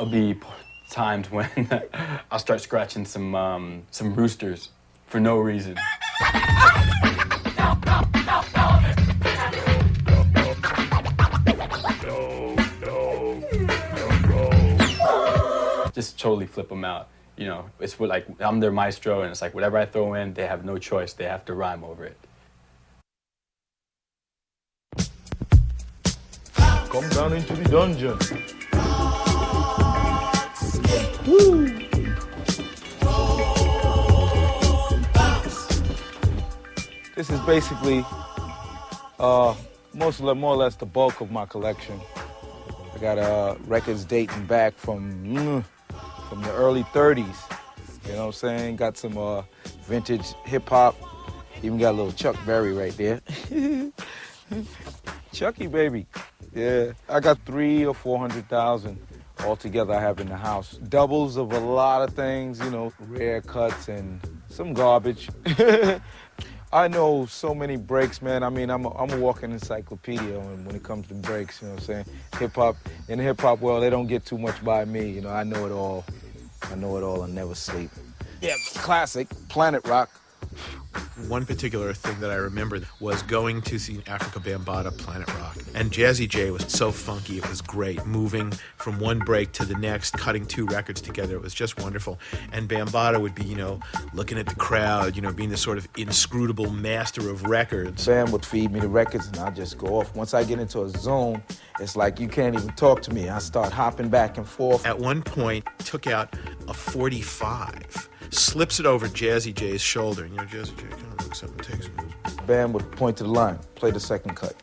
Speaker 18: there'll be times when I'll start scratching some roosters for no reason. Just totally flip them out. You know, it's like I'm their maestro, and it's like whatever I throw in, they have no choice. They have to rhyme over it.
Speaker 16: Come down into the dungeon. Woo! This is basically more or less the bulk of my collection. I got records dating back from the early 30s. You know what I'm saying? Got some vintage hip-hop. Even got a little Chuck Berry right there. Chucky, baby. Yeah. I got 300,000 or 400,000 altogether I have in the house. Doubles of a lot of things, you know, rare cuts and some garbage. I know so many breaks, man. I mean, I'm a walking encyclopedia when it comes to breaks, you know what I'm saying? Hip-hop, in the hip-hop world, they don't get too much by me. You know, I know it all. I know it all and never sleep. Yeah, classic, Planet Rock.
Speaker 19: One particular thing that I remember was going to see Africa Bambaataa Planet Rock. And Jazzy J was so funky, it was great. Moving from one break to the next, cutting two records together, it was just wonderful. And Bambaataa would be, you know, looking at the crowd, you know, being this sort of inscrutable master of records.
Speaker 16: Sam would feed me the records and I'd just go off. Once I get into a zone, it's like you can't even talk to me. I start hopping back and forth.
Speaker 19: At one point, took out a 45, slips it over Jazzy J's shoulder. And, you know, Jazzy J kind of looks up and takes it.
Speaker 16: Bam would point to the line, play the second cut.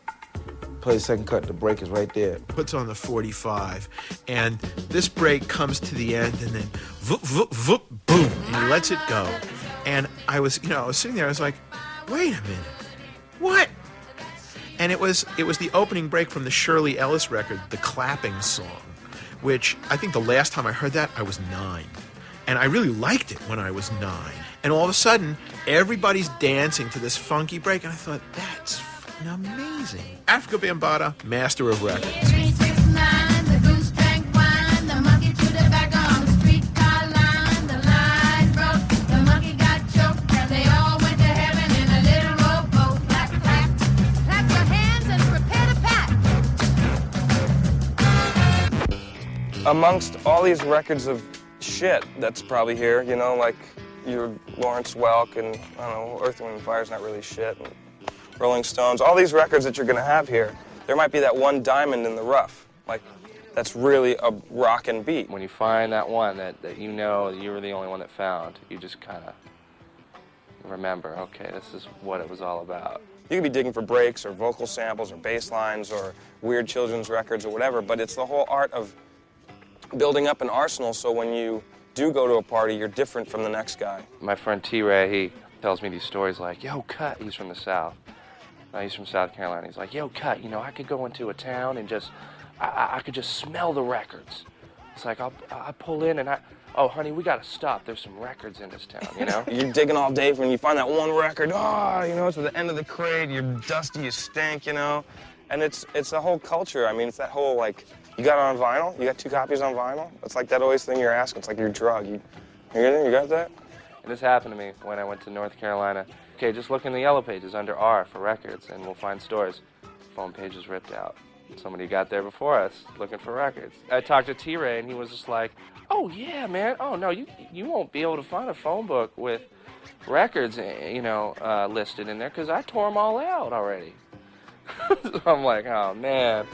Speaker 16: Play the second cut, the break is right there.
Speaker 19: Puts on the 45, and this break comes to the end, and then voop, voop, voop, boom, and he lets it go. And I was sitting there, I was like, wait a minute, what? And it was the opening break from the Shirley Ellis record, The Clapping Song, which I think the last time I heard that, I was 9. And I really liked it when I was 9. And all of a sudden, everybody's dancing to this funky break, and I thought, that's fucking amazing. Africa Bambaataa, master of records.
Speaker 20: Amongst all these records of shit that's probably here, you know, like your Lawrence Welk and, I don't know, Earth, Wind & Fire's not really shit, and Rolling Stones, all these records that you're gonna have here, there might be that one diamond in the rough, like that's really a rockin' beat.
Speaker 7: When you find that one that you know you were the only one that found, you just kind of remember, okay, this is what it was all about.
Speaker 20: You could be digging for breaks or vocal samples or bass lines or weird children's records or whatever, but it's the whole art of building up an arsenal so when you do go to a party, you're different from the next guy.
Speaker 7: My friend T-Ray, he tells me these stories like, yo, Cut, he's from the South. He's from South Carolina. He's like, yo, Cut, you know, I could go into a town and just, I could just smell the records. It's like, I pull in and oh, honey, we gotta stop. There's some records in this town, you know?
Speaker 20: You're digging all day when you find that one record, you know, it's at the end of the crate, you're dusty, you stink, you know? And it's the whole culture. I mean, it's that whole, like, you got it on vinyl? You got 2 copies on vinyl? It's like that always thing you're asking. It's like your drug. You got that?
Speaker 7: And this happened to me when I went to North Carolina. Okay, just look in the yellow pages under R for records, and we'll find stores. Phone page is ripped out. Somebody got there before us looking for records. I talked to T-Ray, and he was just like, oh, yeah, man. Oh, no, you won't be able to find a phone book with records, you know, listed in there, because I tore them all out already. So I'm like, oh, man.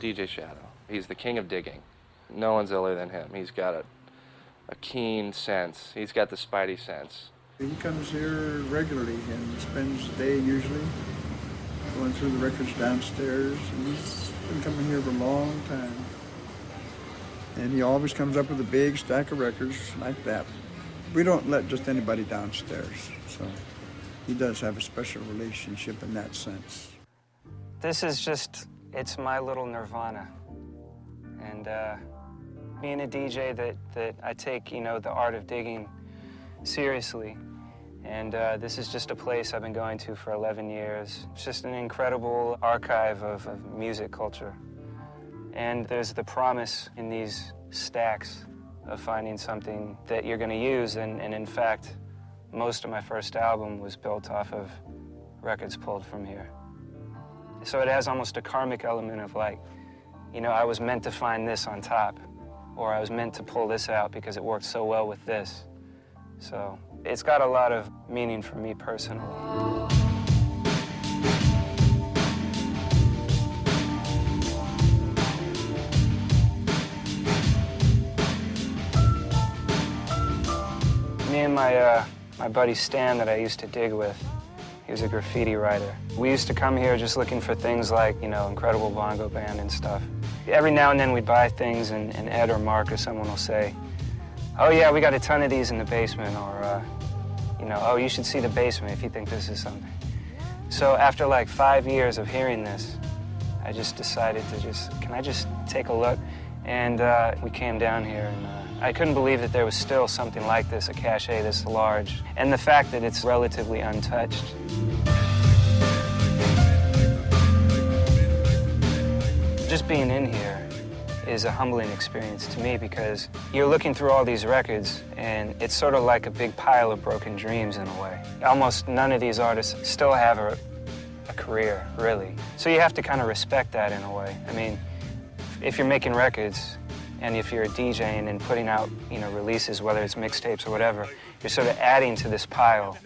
Speaker 7: DJ Shadow. He's the king of digging. No one's iller than him. He's got a keen sense. He's got the spidey sense.
Speaker 3: He comes here regularly and spends the day usually going through the records downstairs. And he's been coming here for a long time. And he always comes up with a big stack of records like that. We don't let just anybody downstairs, so he does have a special relationship in that sense.
Speaker 10: This is just, it's my little nirvana. And being a DJ that I take, you know, the art of digging seriously. And this is just a place I've been going to for 11 years. It's just an incredible archive of music culture. And there's the promise in these stacks of finding something that you're going to use. And in fact, most of my first album was built off of records pulled from here. So it has almost a karmic element of like, you know, I was meant to find this on top, or I was meant to pull this out because it worked so well with this. So it's got a lot of meaning for me personally. Me and my buddy Stan that I used to dig with, he was a graffiti writer. We used to come here just looking for things like, you know, Incredible Bongo Band and stuff. Every now and then we'd buy things and Ed or Mark or someone will say, oh yeah, we got a ton of these in the basement, or, you know, oh, you should see the basement if you think this is something. So after like 5 years of hearing this, I just decided to can I just take a look? And we came down here and I couldn't believe that there was still something like this, a cache this large, and the fact that it's relatively untouched. Just being in here is a humbling experience to me because you're looking through all these records and it's sort of like a big pile of broken dreams in a way. Almost none of these artists still have a career, really. So you have to kind of respect that in a way. I mean, if you're making records, and if you're a DJing and putting out, you know, releases, whether it's mixtapes or whatever, you're sort of adding to this pile,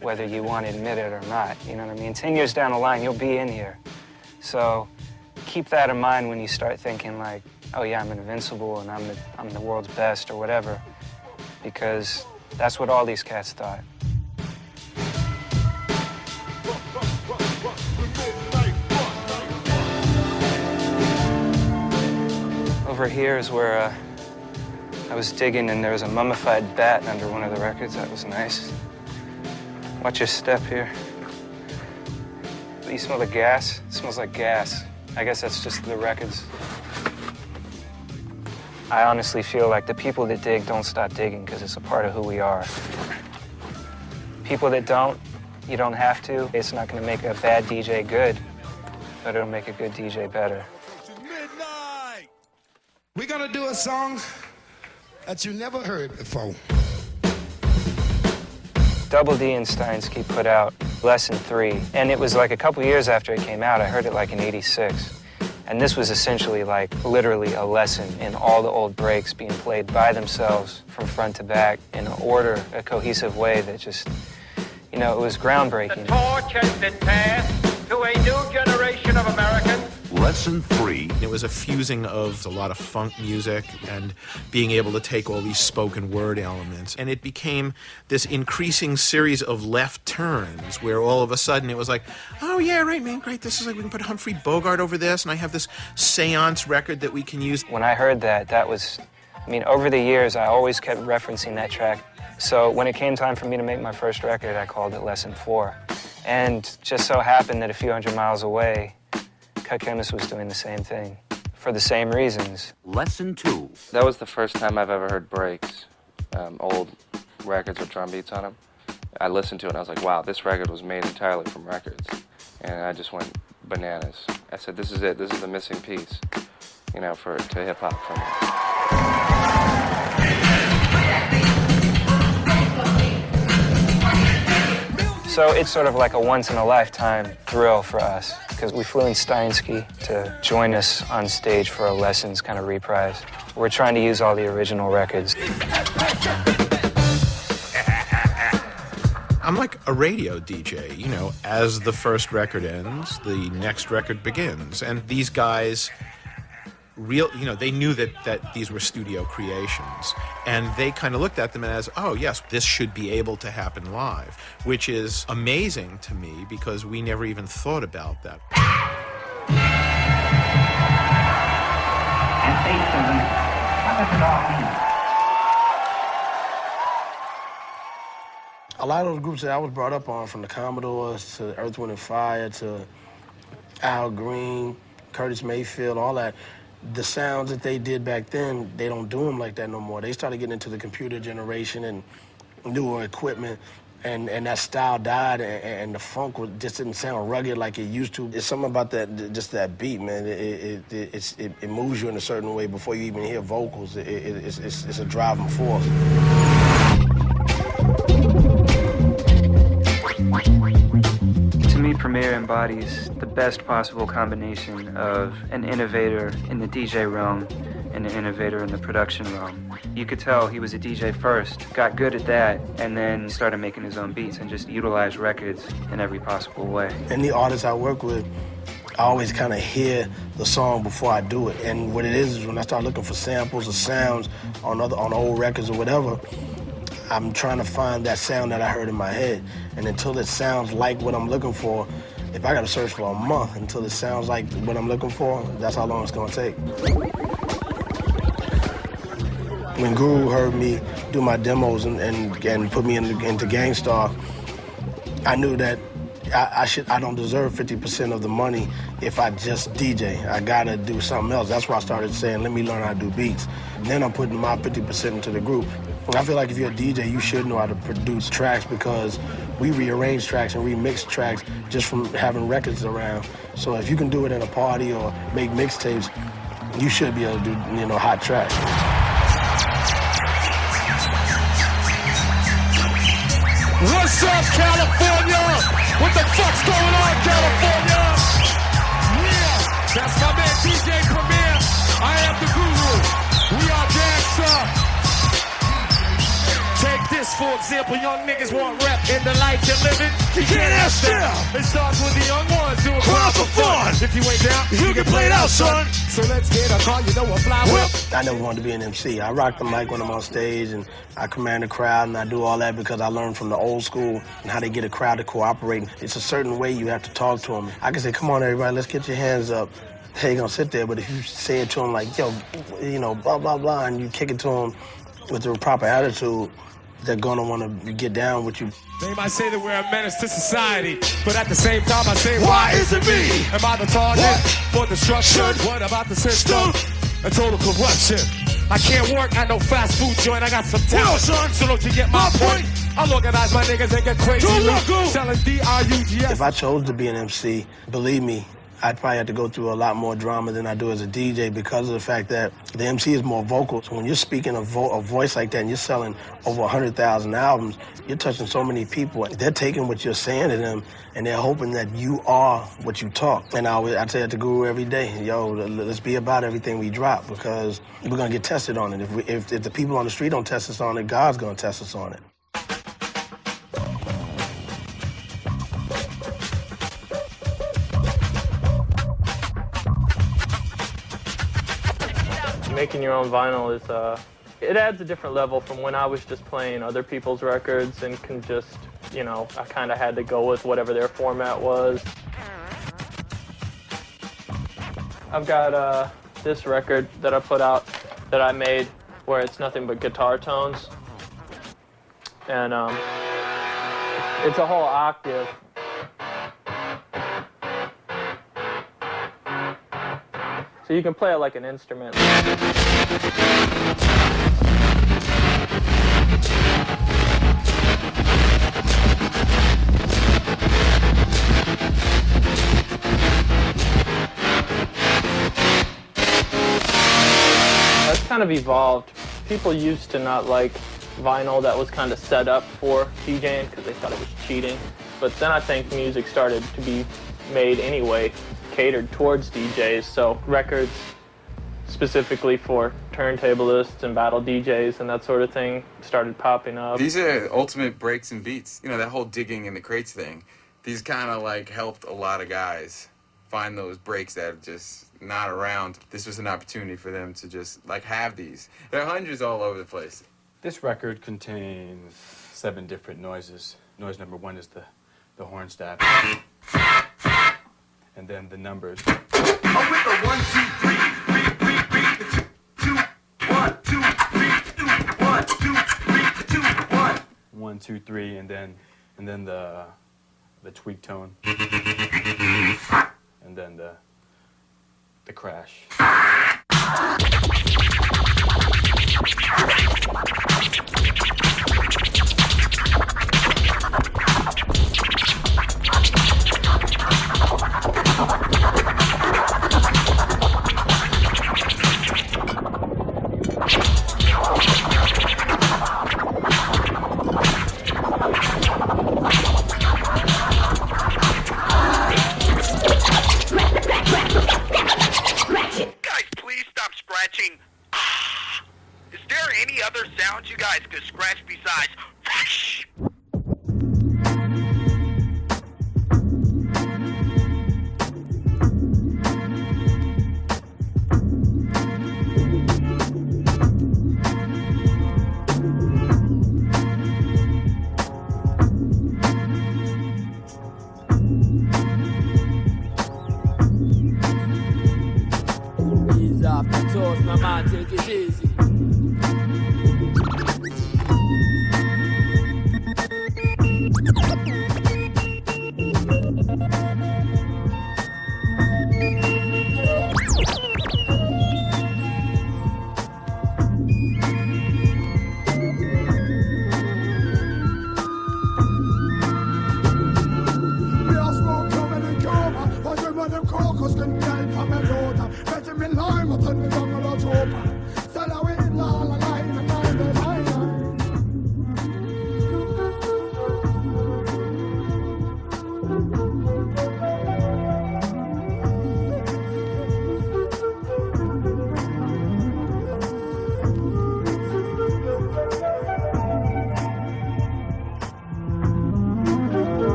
Speaker 10: whether you want to admit it or not. You know what I mean? 10 years down the line, you'll be in here. So keep that in mind when you start thinking like, oh yeah, I'm invincible and I'm the world's best or whatever, because that's what all these cats thought. Over here is where I was digging and there was a mummified bat under one of the records. That was nice. Watch your step here. You smell the gas? It smells like gas. I guess that's just the records. I honestly feel like the people that dig don't stop digging because it's a part of who we are. People that don't, you don't have to. It's not going to make a bad DJ good, but it'll make a good DJ better.
Speaker 21: We're gonna do a song that you never heard before.
Speaker 10: Double D and Steinsky put out Lesson 3, and it was like a couple years after it came out. I heard it like in '86. And this was essentially like literally a lesson in all the old breaks being played by themselves from front to back in an order, a cohesive way that just, you know, it was groundbreaking.
Speaker 22: The torch has been passed to a new generation of Americans.
Speaker 19: Lesson 3. It was a fusing of a lot of funk music and being able to take all these spoken word elements. And it became this increasing series of left turns where all of a sudden it was like, oh yeah, right, man, great. This is like, we can put Humphrey Bogart over this, and I have this seance record that we can use.
Speaker 10: When I heard that was, I mean, over the years, I always kept referencing that track. So when it came time for me to make my first record, I called it Lesson 4. And just so happened that a few hundred miles away, Cut Chemist was doing the same thing for the same reasons.
Speaker 7: Lesson 2. That was the first time I've ever heard breaks, old records with drum beats on them. I listened to it and I was like, wow, this record was made entirely from records. And I just went bananas. I said, this is it. This is the missing piece, you know, to hip hop for me.
Speaker 10: So it's sort of like a once-in-a-lifetime thrill for us, because we flew in Steinsky to join us on stage for a Lessons kind of reprise. We're trying to use all the original records.
Speaker 19: I'm like a radio DJ, you know, as the first record ends, the next record begins. And these guys, they knew that these were studio creations. And they kind of looked at them as, oh, yes, this should be able to happen live, which is amazing to me because we never even thought about that.
Speaker 9: A lot of those groups that I was brought up on, from the Commodores to Earth, Wind & Fire to Al Green, Curtis Mayfield, all that, the sounds that they did back then, they don't do them like that no more. They started getting into the computer generation and newer equipment, and that style died, and the funk just didn't sound rugged like it used to. It's something about that, just that beat, man. It moves you in a certain way before you even hear vocals. It's a driving force.
Speaker 10: To me, Premier embodies the best possible combination of an innovator in the DJ realm and an innovator in the production realm. You could tell he was a DJ first, got good at that, and then started making his own beats and just utilized records in every possible way.
Speaker 9: And the artists I work with, I always kind of hear the song before I do it. And what it is when I start looking for samples or sounds on old records or whatever, I'm trying to find that sound that I heard in my head. And until it sounds like what I'm looking for, if I gotta search for a month until it sounds like what I'm looking for, that's how long it's gonna take. When Guru heard me do my demos and put me into Gangstar, I knew that I don't deserve 50% of the money if I just DJ. I gotta do something else. That's why I started saying, let me learn how to do beats. Then I'm putting my 50% into the group. I feel like if you're a DJ, you should know how to produce tracks, because we rearrange tracks and remix tracks just from having records around. So if you can do it at a party or make mixtapes, you should be able to do, hot tracks.
Speaker 8: What's up, California? What the fuck's going on, California? Yeah, that's my man DJ Premier. I am the guru. We are Gangsta. Take this, for example, young niggas want rep in the life you're living. You can't ask them. It starts with the young ones doing crowd for fun. If you ain't down, you get played out, son. So let's get a car, a fly whip.
Speaker 9: I never wanted to be an MC. I rock the mic when I'm on stage, and I command the crowd, and I do all that because I learned from the old school and how they get a crowd to cooperate. It's a certain way you have to talk to them. I can say, come on, everybody, let's get your hands up. They're gonna sit there, but if you say it to them like, yo, blah, blah, blah, and you kick it to them with the proper attitude, they're gonna wanna get down with you.
Speaker 8: They might say that we're a menace to society, but at the same time I say, why is it me? Am I the target for destruction? What about the system? A total corruption. I can't work at no fast food joint, I got some talent. So don't you get my point? I'll organize my niggas and get crazy. Selling D-R-U-G-S.
Speaker 9: If I chose to be an MC, believe me, I'd probably have to go through a lot more drama than I do as a DJ, because of the fact that the MC is more vocal. So when you're speaking a voice like that and you're selling over 100,000 albums, you're touching so many people. They're taking what you're saying to them, and they're hoping that you are what you talk. And I tell it to Guru every day, yo, let's be about everything we drop, because we're gonna get tested on it. If the people on the street don't test us on it, God's gonna test us on it.
Speaker 11: Making your own vinyl is, it adds a different level from when I was just playing other people's records and can just, you know, I kind of had to go with whatever their format was. I've got this record that I put out that I made where it's nothing but guitar tones. And it's a whole octave. So you can play it like an instrument. That's kind of evolved. People used to not like vinyl that was kind of set up for DJing because they thought it was cheating. But then I think music started to be made anyway, catered towards DJs. So records specifically for turntablists and battle DJs and that sort of thing started popping up.
Speaker 17: These are ultimate breaks and beats. You know, that whole digging in the crates thing. These kind of like helped a lot of guys find those breaks that are just not around. This was an opportunity for them to just like have these. There are hundreds all over the place.
Speaker 18: This record contains 7 different noises. Noise number 1 is the horn staff. And then the numbers.
Speaker 8: I'm with the 1, 2, 3, 1,
Speaker 18: 1, 2, 3, and then the tweak tone. And then the crash.
Speaker 8: Is there any other sound you guys could scratch besides whoosh?
Speaker 22: Ease off the toes, my man, take it easy.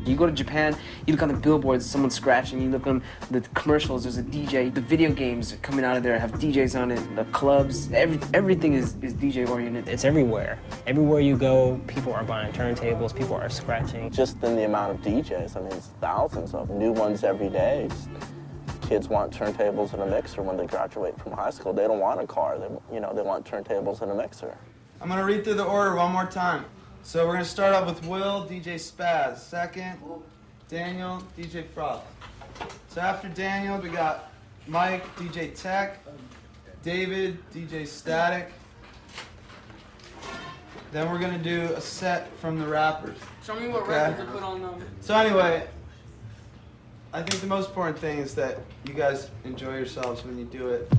Speaker 15: You go to Japan, you look on the billboards, someone's scratching, you look on the commercials, there's a DJ, the video games coming out of there have DJs on it, the clubs, everything is DJ oriented.
Speaker 2: It's everywhere. Everywhere you go, people are buying turntables, people are scratching.
Speaker 24: Just in the amount of DJs, I mean, it's thousands of new ones every day. Kids want turntables and a mixer when they graduate from high school. They don't want a car, they want turntables and a mixer.
Speaker 25: I'm gonna read through the order one more time. So we're gonna start off with Will, DJ Spaz. Second, Daniel, DJ Froth. So after Daniel, we got Mike, DJ Tech, David, DJ Static. Then we're gonna do a set from the rappers.
Speaker 26: Show me what
Speaker 25: Okay.
Speaker 26: records to put on them.
Speaker 25: So anyway, I think the most important thing is that you guys enjoy yourselves when you do it.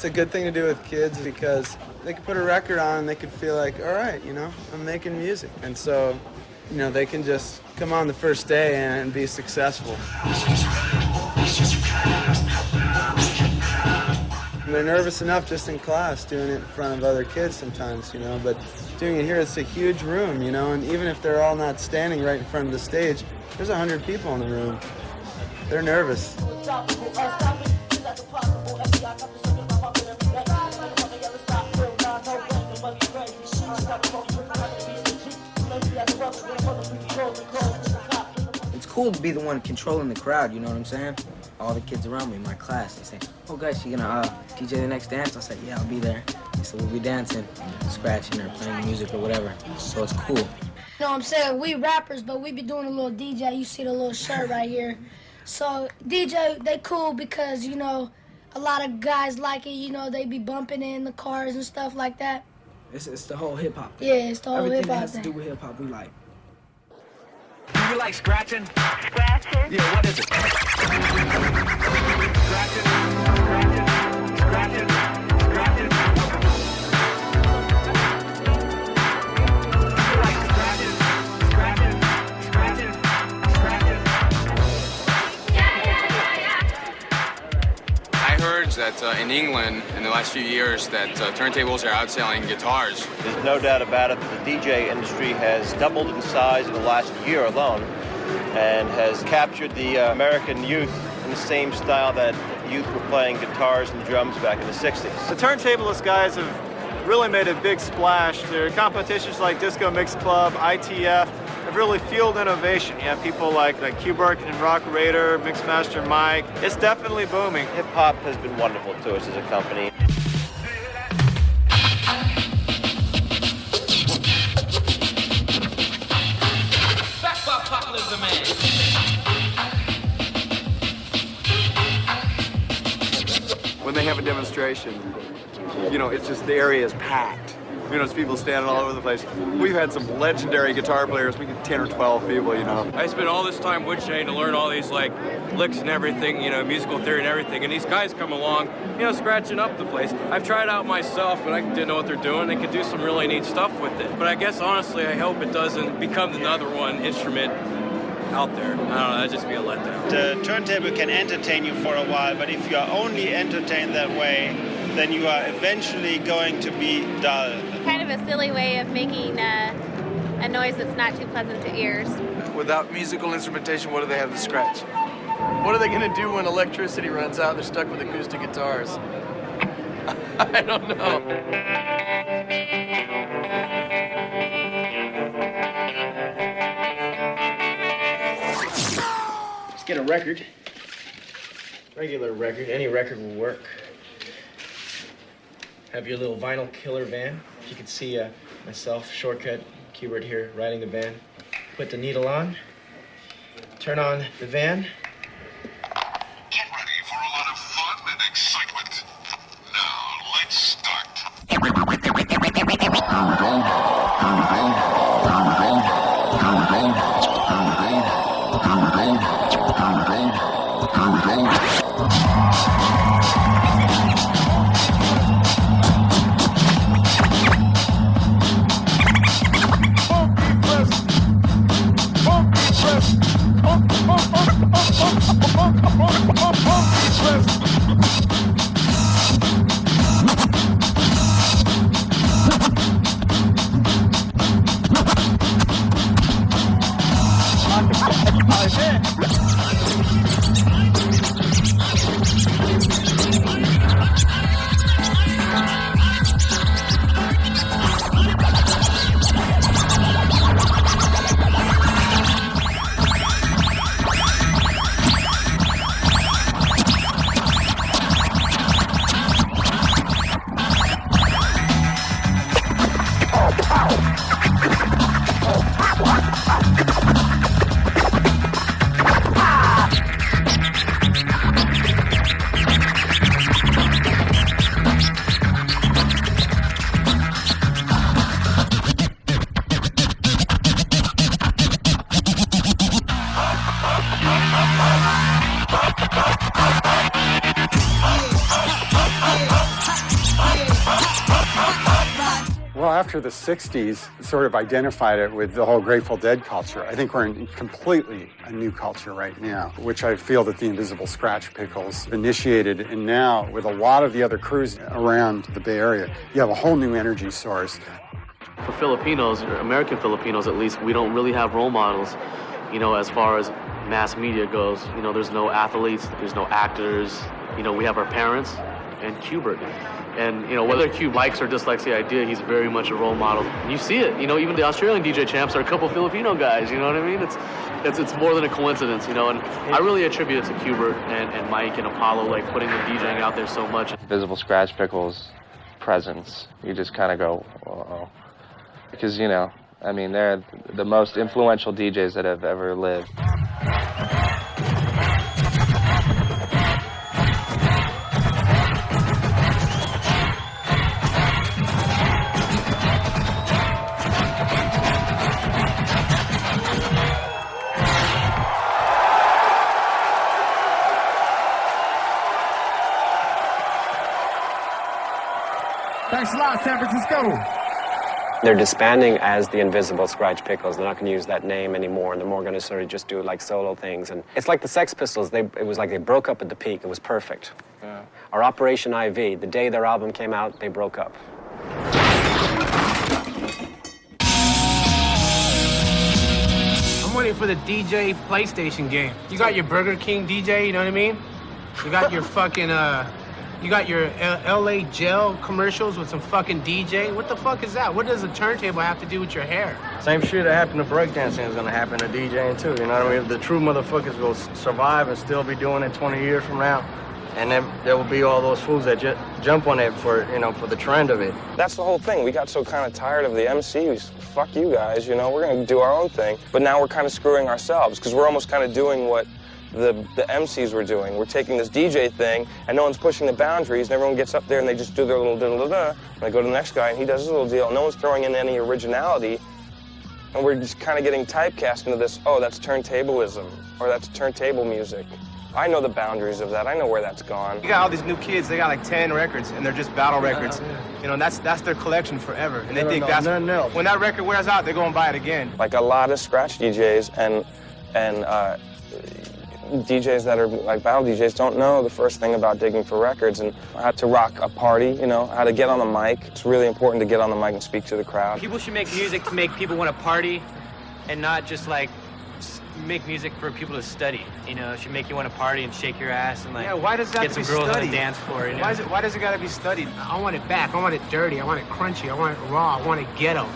Speaker 25: It's a good thing to do with kids because they can put a record on and they can feel like, all right, you know, I'm making music. And so, you know, they can just come on the first day and be successful. They're nervous enough just in class doing it in front of other kids sometimes, you know, but doing it here, it's a huge room, you know, and even if they're all not standing right in front of the stage, there's 100 people in the room. They're nervous.
Speaker 4: It's cool to be the one controlling the crowd, you know what I'm saying? All the kids around me in my class, they say, oh guys, you gonna DJ the next dance? I said, yeah, I'll be there. So we'll be dancing, scratching or playing music or whatever. So it's cool.
Speaker 5: You know what I'm saying? We rappers, but we be doing a little DJ. You see the little shirt right here. So DJ, they cool because, you know, a lot of guys like it. You know, they be bumping it in the cars and stuff like that.
Speaker 4: It's the whole hip-hop thing.
Speaker 5: Yeah, it's the whole
Speaker 4: Everything
Speaker 5: hip-hop
Speaker 4: that has
Speaker 5: thing.
Speaker 4: to do with hip-hop, we like.
Speaker 12: Do you like scratching?
Speaker 13: Scratching?
Speaker 12: Yeah, what is it? Scratching, scratching, scratching, scratching. Do you like scratching, scratching, scratching, scratching?
Speaker 23: I heard that in England in the last few years that turntables are outselling guitars.
Speaker 13: There's no doubt about it that the DJ industry has doubled in size in the last year alone and has captured the American youth in the same style that youth were playing guitars and drums back in the 60s.
Speaker 26: The turntablist guys have really made a big splash. There are competitions like Disco Mix Club, ITF, have really fueled innovation. You have people like Q-Burk and Rock Raider, Mixmaster Mike. It's definitely booming.
Speaker 13: Hip-hop has been wonderful to us as a company.
Speaker 12: That's why Pop lives the man.
Speaker 27: When they have a demonstration, you know, it's just the area is packed. You know, it's people standing all over the place. We've had some legendary guitar players. We get 10 or 12 people, you know.
Speaker 28: I spent all this time woodshaying to learn all these like licks and everything, you know, musical theory and everything. And these guys come along, you know, scratching up the place. I've tried out myself, but I didn't know what they're doing. They could do some really neat stuff with it. But I guess honestly, I hope it doesn't become another one instrument out there. I don't know, that'd just be a letdown.
Speaker 29: The turntable can entertain you for a while, but if you are only entertained that way, then you are eventually going to be dull.
Speaker 30: Kind of a silly way of making a noise that's not too pleasant to ears.
Speaker 27: Without musical instrumentation, what do they have to scratch?
Speaker 1: What are they gonna do when electricity runs out and they're stuck with acoustic guitars? I don't know.
Speaker 31: Let's get a record. Regular record, any record will work. Have your little vinyl killer van. You can see myself, Shortcut, Q-Bird here, riding the van. Put the needle on, turn on the van.
Speaker 32: Get ready for a lot of fun and excitement. Now, let's start.
Speaker 3: Well, after the 60s, sort of identified it with the whole Grateful Dead culture. I think we're in completely a new culture right now, which I feel that the Invisible Scratch Pickles initiated. And now, with a lot of the other crews around the Bay Area, you have a whole new energy source.
Speaker 1: For Filipinos, or American Filipinos at least, we don't really have role models, you know, as far as mass media goes. You know, there's no athletes, there's no actors. You know, we have our parents and Qbert. And, you know, whether Q likes or dislikes the idea, he's very much a role model. And you see it, you know, even the Australian DJ champs are a couple Filipino guys, you know what I mean? It's more than a coincidence, you know, and I really attribute it to Qbert and Mike and Apollo, like, putting the DJing out there so much.
Speaker 6: Invisible Scratch Pickles' presence, you just kind of go, uh-oh. Because, you know, I mean, they're the most influential DJs that have ever lived.
Speaker 8: Thanks a lot, San Francisco.
Speaker 7: They're disbanding as the Invisible Scratch Pickles. They're not going to use that name anymore, and they're more going to sort of just do like solo things. And it's like the Sex Pistols. It was like they broke up at the peak. It was perfect. Yeah. Or Operation IV. The day their album came out, they broke up.
Speaker 31: I'm waiting for the DJ PlayStation game. You got your Burger King DJ, you know what I mean? You got your fucking, you got your LA Gel commercials with some fucking DJ. What the fuck is that? What does a turntable have to do with your hair?
Speaker 9: Same shit that happened to breakdancing is gonna happen to DJing too, you know what I mean? The true motherfuckers will survive and still be doing it 20 years from now. And then there will be all those fools that jump on it for, you know, for the trend of it.
Speaker 10: That's the whole thing. We got so kind of tired of the MCs. Fuck you guys, you know, we're gonna do our own thing. But now we're kind of screwing ourselves because we're almost kind of doing what the MCs were doing. We're taking this DJ thing and no one's pushing the boundaries and everyone gets up there and they just do their little da-da-da-da and they go to the next guy and he does his little deal and no one's throwing in any originality and we're just kind of getting typecast into this, oh, that's turntablism or that's turntable music. I know the boundaries of that. I know where that's gone.
Speaker 31: You got all these new kids, they got like 10 records and they're just battle records. You know, and that's their collection forever. And they think that's, when that record wears out, they go and buy it again.
Speaker 10: Like a lot of scratch DJs and DJs that are like battle DJs don't know the first thing about digging for records and how to rock a party, you know, how to get on the mic. It's really important to get on the mic and speak to the crowd.
Speaker 31: People should make music to make people want to party and not just like make music for people to study. You know, it should make you want to party and shake your ass and like why does that get some girls on the dance floor. You know? Why does it gotta be studied? I want it back. I want it dirty. I want it crunchy. I want it raw. I want it ghetto.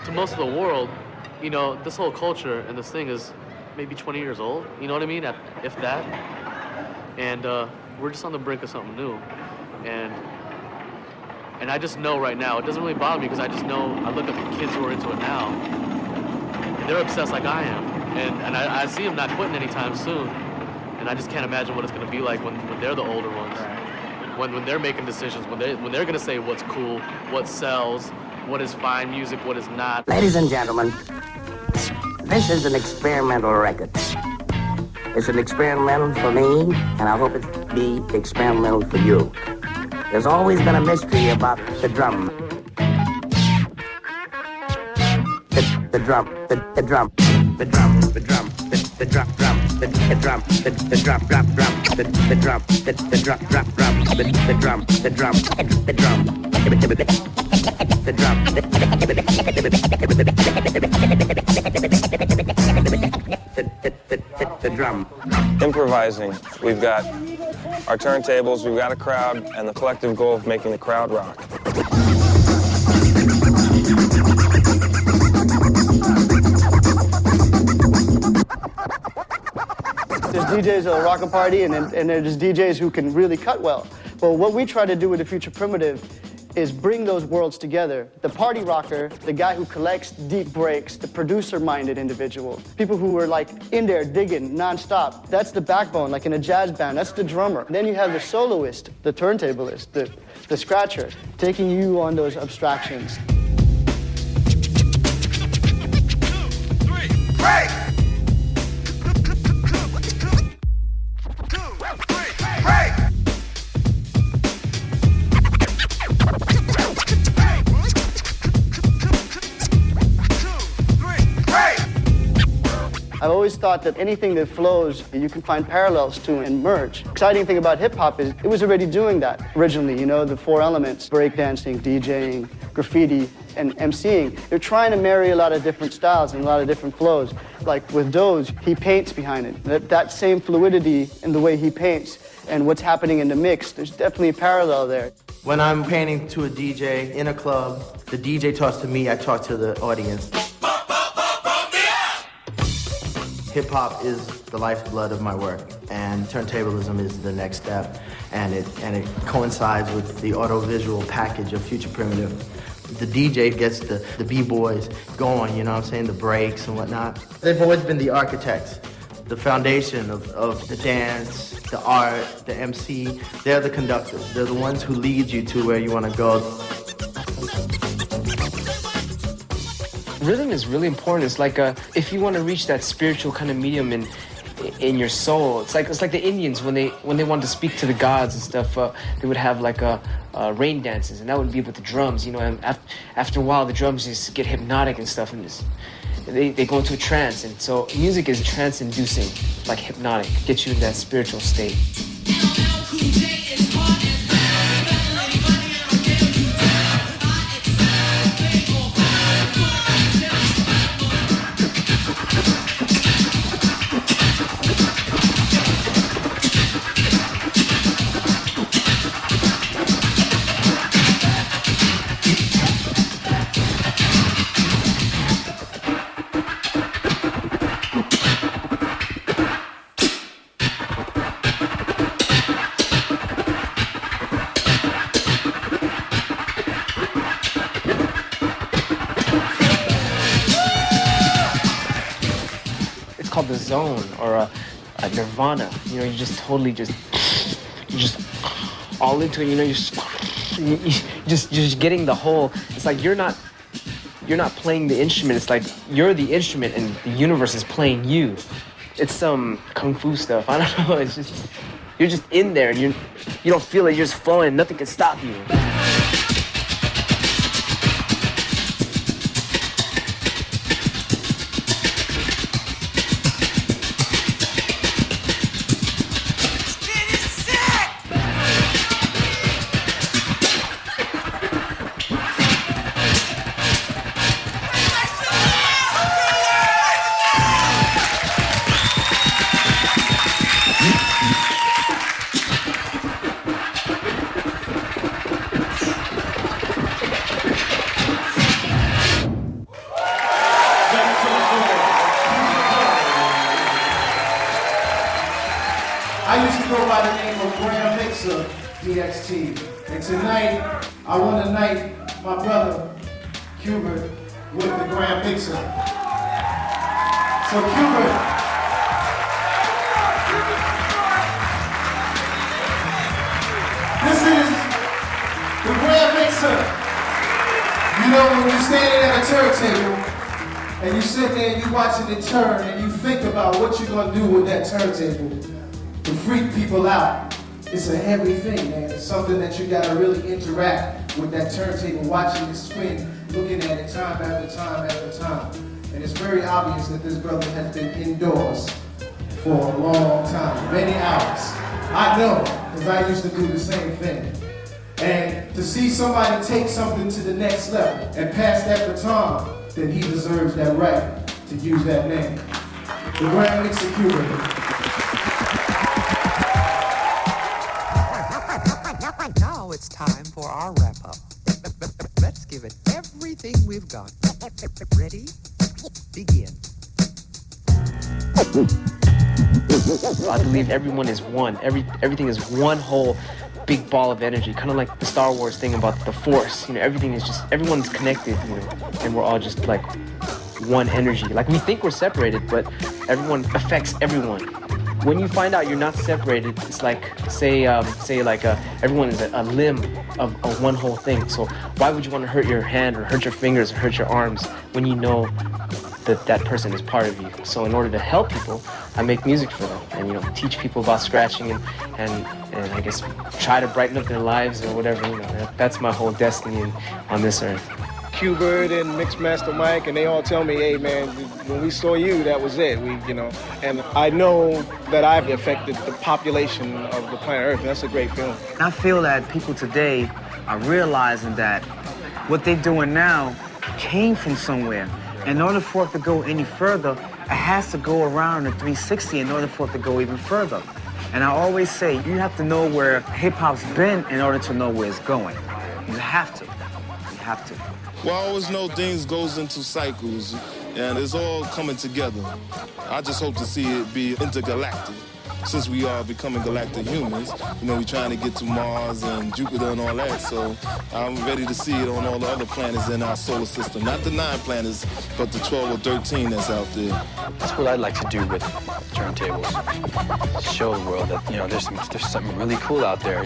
Speaker 1: To most of the world, you know, this whole culture and this thing is maybe 20 years old, you know what I mean, if that. And we're just on the brink of something new. And I just know right now, it doesn't really bother me because I just know, I look at the kids who are into it now, and they're obsessed like I am. And I see them not quitting anytime soon. And I just can't imagine what it's going to be like when they're the older ones. When they're making decisions, when they're going to say what's cool, what sells, what is fine music, what is not.
Speaker 11: Ladies and gentlemen, this is an experimental record. It's an experimental for me, and I hope it be experimental for you. There's always been a mystery about the drum. The drum, the drum, the drum, the drum, the drum, the drum, the drum, drum, the drum, the drum, drum, the drum, the drum, the drum, the drum.
Speaker 10: Improvising. We've got our turntables, we've got a crowd, and the collective goal of making the crowd rock.
Speaker 14: There's DJs that'll rock a party, and there's DJs who can really cut well. Well, what we try to do with the Future Primitive is bring those worlds together. The party rocker, the guy who collects deep breaks, the producer-minded individual, people who are like in there digging nonstop. That's the backbone, like in a jazz band, that's the drummer. Then you have the soloist, the turntablist, the scratcher, taking you on those abstractions.
Speaker 8: 2, 3, break!
Speaker 14: I've always thought that anything that flows, you can find parallels to and merge. Exciting thing about hip-hop is it was already doing that originally, you know, the four elements, breakdancing, DJing, graffiti, and MCing. They're trying to marry a lot of different styles and a lot of different flows. Like with Doge, he paints behind it. That same fluidity in the way he paints and what's happening in the mix, there's definitely a parallel there.
Speaker 2: When I'm painting to a DJ in a club, the DJ talks to me, I talk to the audience. Hip-hop is the lifeblood of my work, and turntablism is the next step, and it coincides with the audiovisual package of Future Primitive. The DJ gets the B-boys going, you know what I'm saying, the breaks and whatnot. They've always been the architects, the foundation of the dance, the art, the MC. They're the conductors. They're the ones who lead you to where you want to go.
Speaker 5: Rhythm is really important. It's like if you want to reach that spiritual kind of medium in your soul, it's like the Indians when they wanted to speak to the gods and stuff. They would have like rain dances, and that would be with the drums. You know, and after a while, the drums just get hypnotic and stuff, and they go into a trance. And so music is trance-inducing, like hypnotic, gets you in that spiritual state. Called the zone or a nirvana. You know, you just totally you're just all into it. You know, you're just getting the whole. It's like you're not playing the instrument. It's like you're the instrument and the universe is playing you. It's some kung fu stuff. I don't know. It's just you're just in there and you don't feel it. You're just flowing. Nothing can stop you.
Speaker 8: I used to go by the name of Graham Mixer, DXT. And tonight, I want to knight my brother, Cubert, with the Graham Mixer. So Cubert, this is the Graham Mixer. You know, when you're standing at a turntable, and you sit there and you watching it turn, and you think about what you're going to do with that turntable to freak people out. It's a heavy thing, man. It's something that you gotta really interact with that turntable, watching it spin, looking at it time after time after time. And it's very obvious that this brother has been indoors for a long time, many hours. I know, because I used to do the same thing. And to see somebody take something to the next level and pass that baton, then he deserves that right to use that name. The Grand Mixer Cuban.
Speaker 15: Now it's time for our wrap-up. Let's give it everything we've got. Ready? Begin.
Speaker 5: I believe everyone is one. Everything is one whole big ball of energy, kind of like the Star Wars thing about the Force. You know, everything is just, everyone's connected, you know, and we're all just like one energy. Like we think we're separated, but everyone affects everyone. When you find out you're not separated, it's like, everyone is a limb of one whole thing. So why would you want to hurt your hand or hurt your fingers or hurt your arms when you know that that person is part of you? So in order to help people, I make music for them and, you know, teach people about scratching and I guess try to brighten up their lives or whatever, you know. That's my whole destiny on this earth.
Speaker 4: Hubert and Mixmaster Mike, and they all tell me, hey man, when we saw you, that was it. And I know that I've affected the population of the planet Earth. And that's a great feeling.
Speaker 16: I feel that people today are realizing that what they're doing now came from somewhere. In order for it to go any further, it has to go around the 360 in order for it to go even further. And I always say, you have to know where hip-hop's been in order to know where it's going. You have to. You have to.
Speaker 17: Well, I always know things goes into cycles, and it's all coming together. I just hope to see it be intergalactic. Since we are becoming galactic humans, we're trying to get to Mars and Jupiter and all that, so I'm ready to see it on all the other planets in our solar system. Not the 9 planets, but the 12 or 13 that's out there.
Speaker 18: That's what I'd like to do with turntables. Show the world that, there's something really cool out there,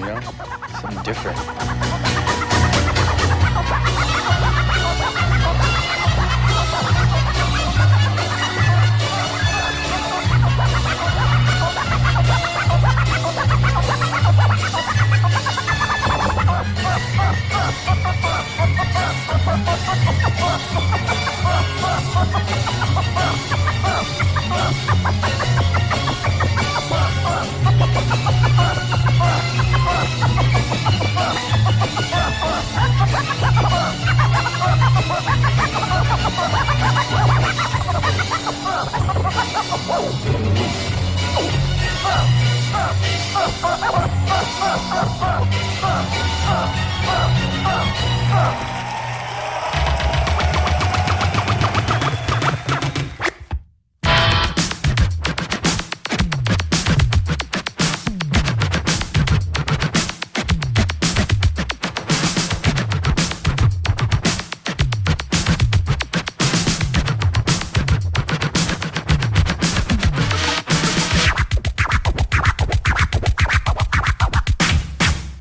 Speaker 18: something different.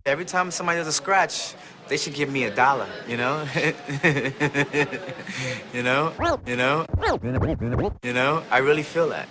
Speaker 16: Every time somebody does a scratch, they should give me $1, I really feel that.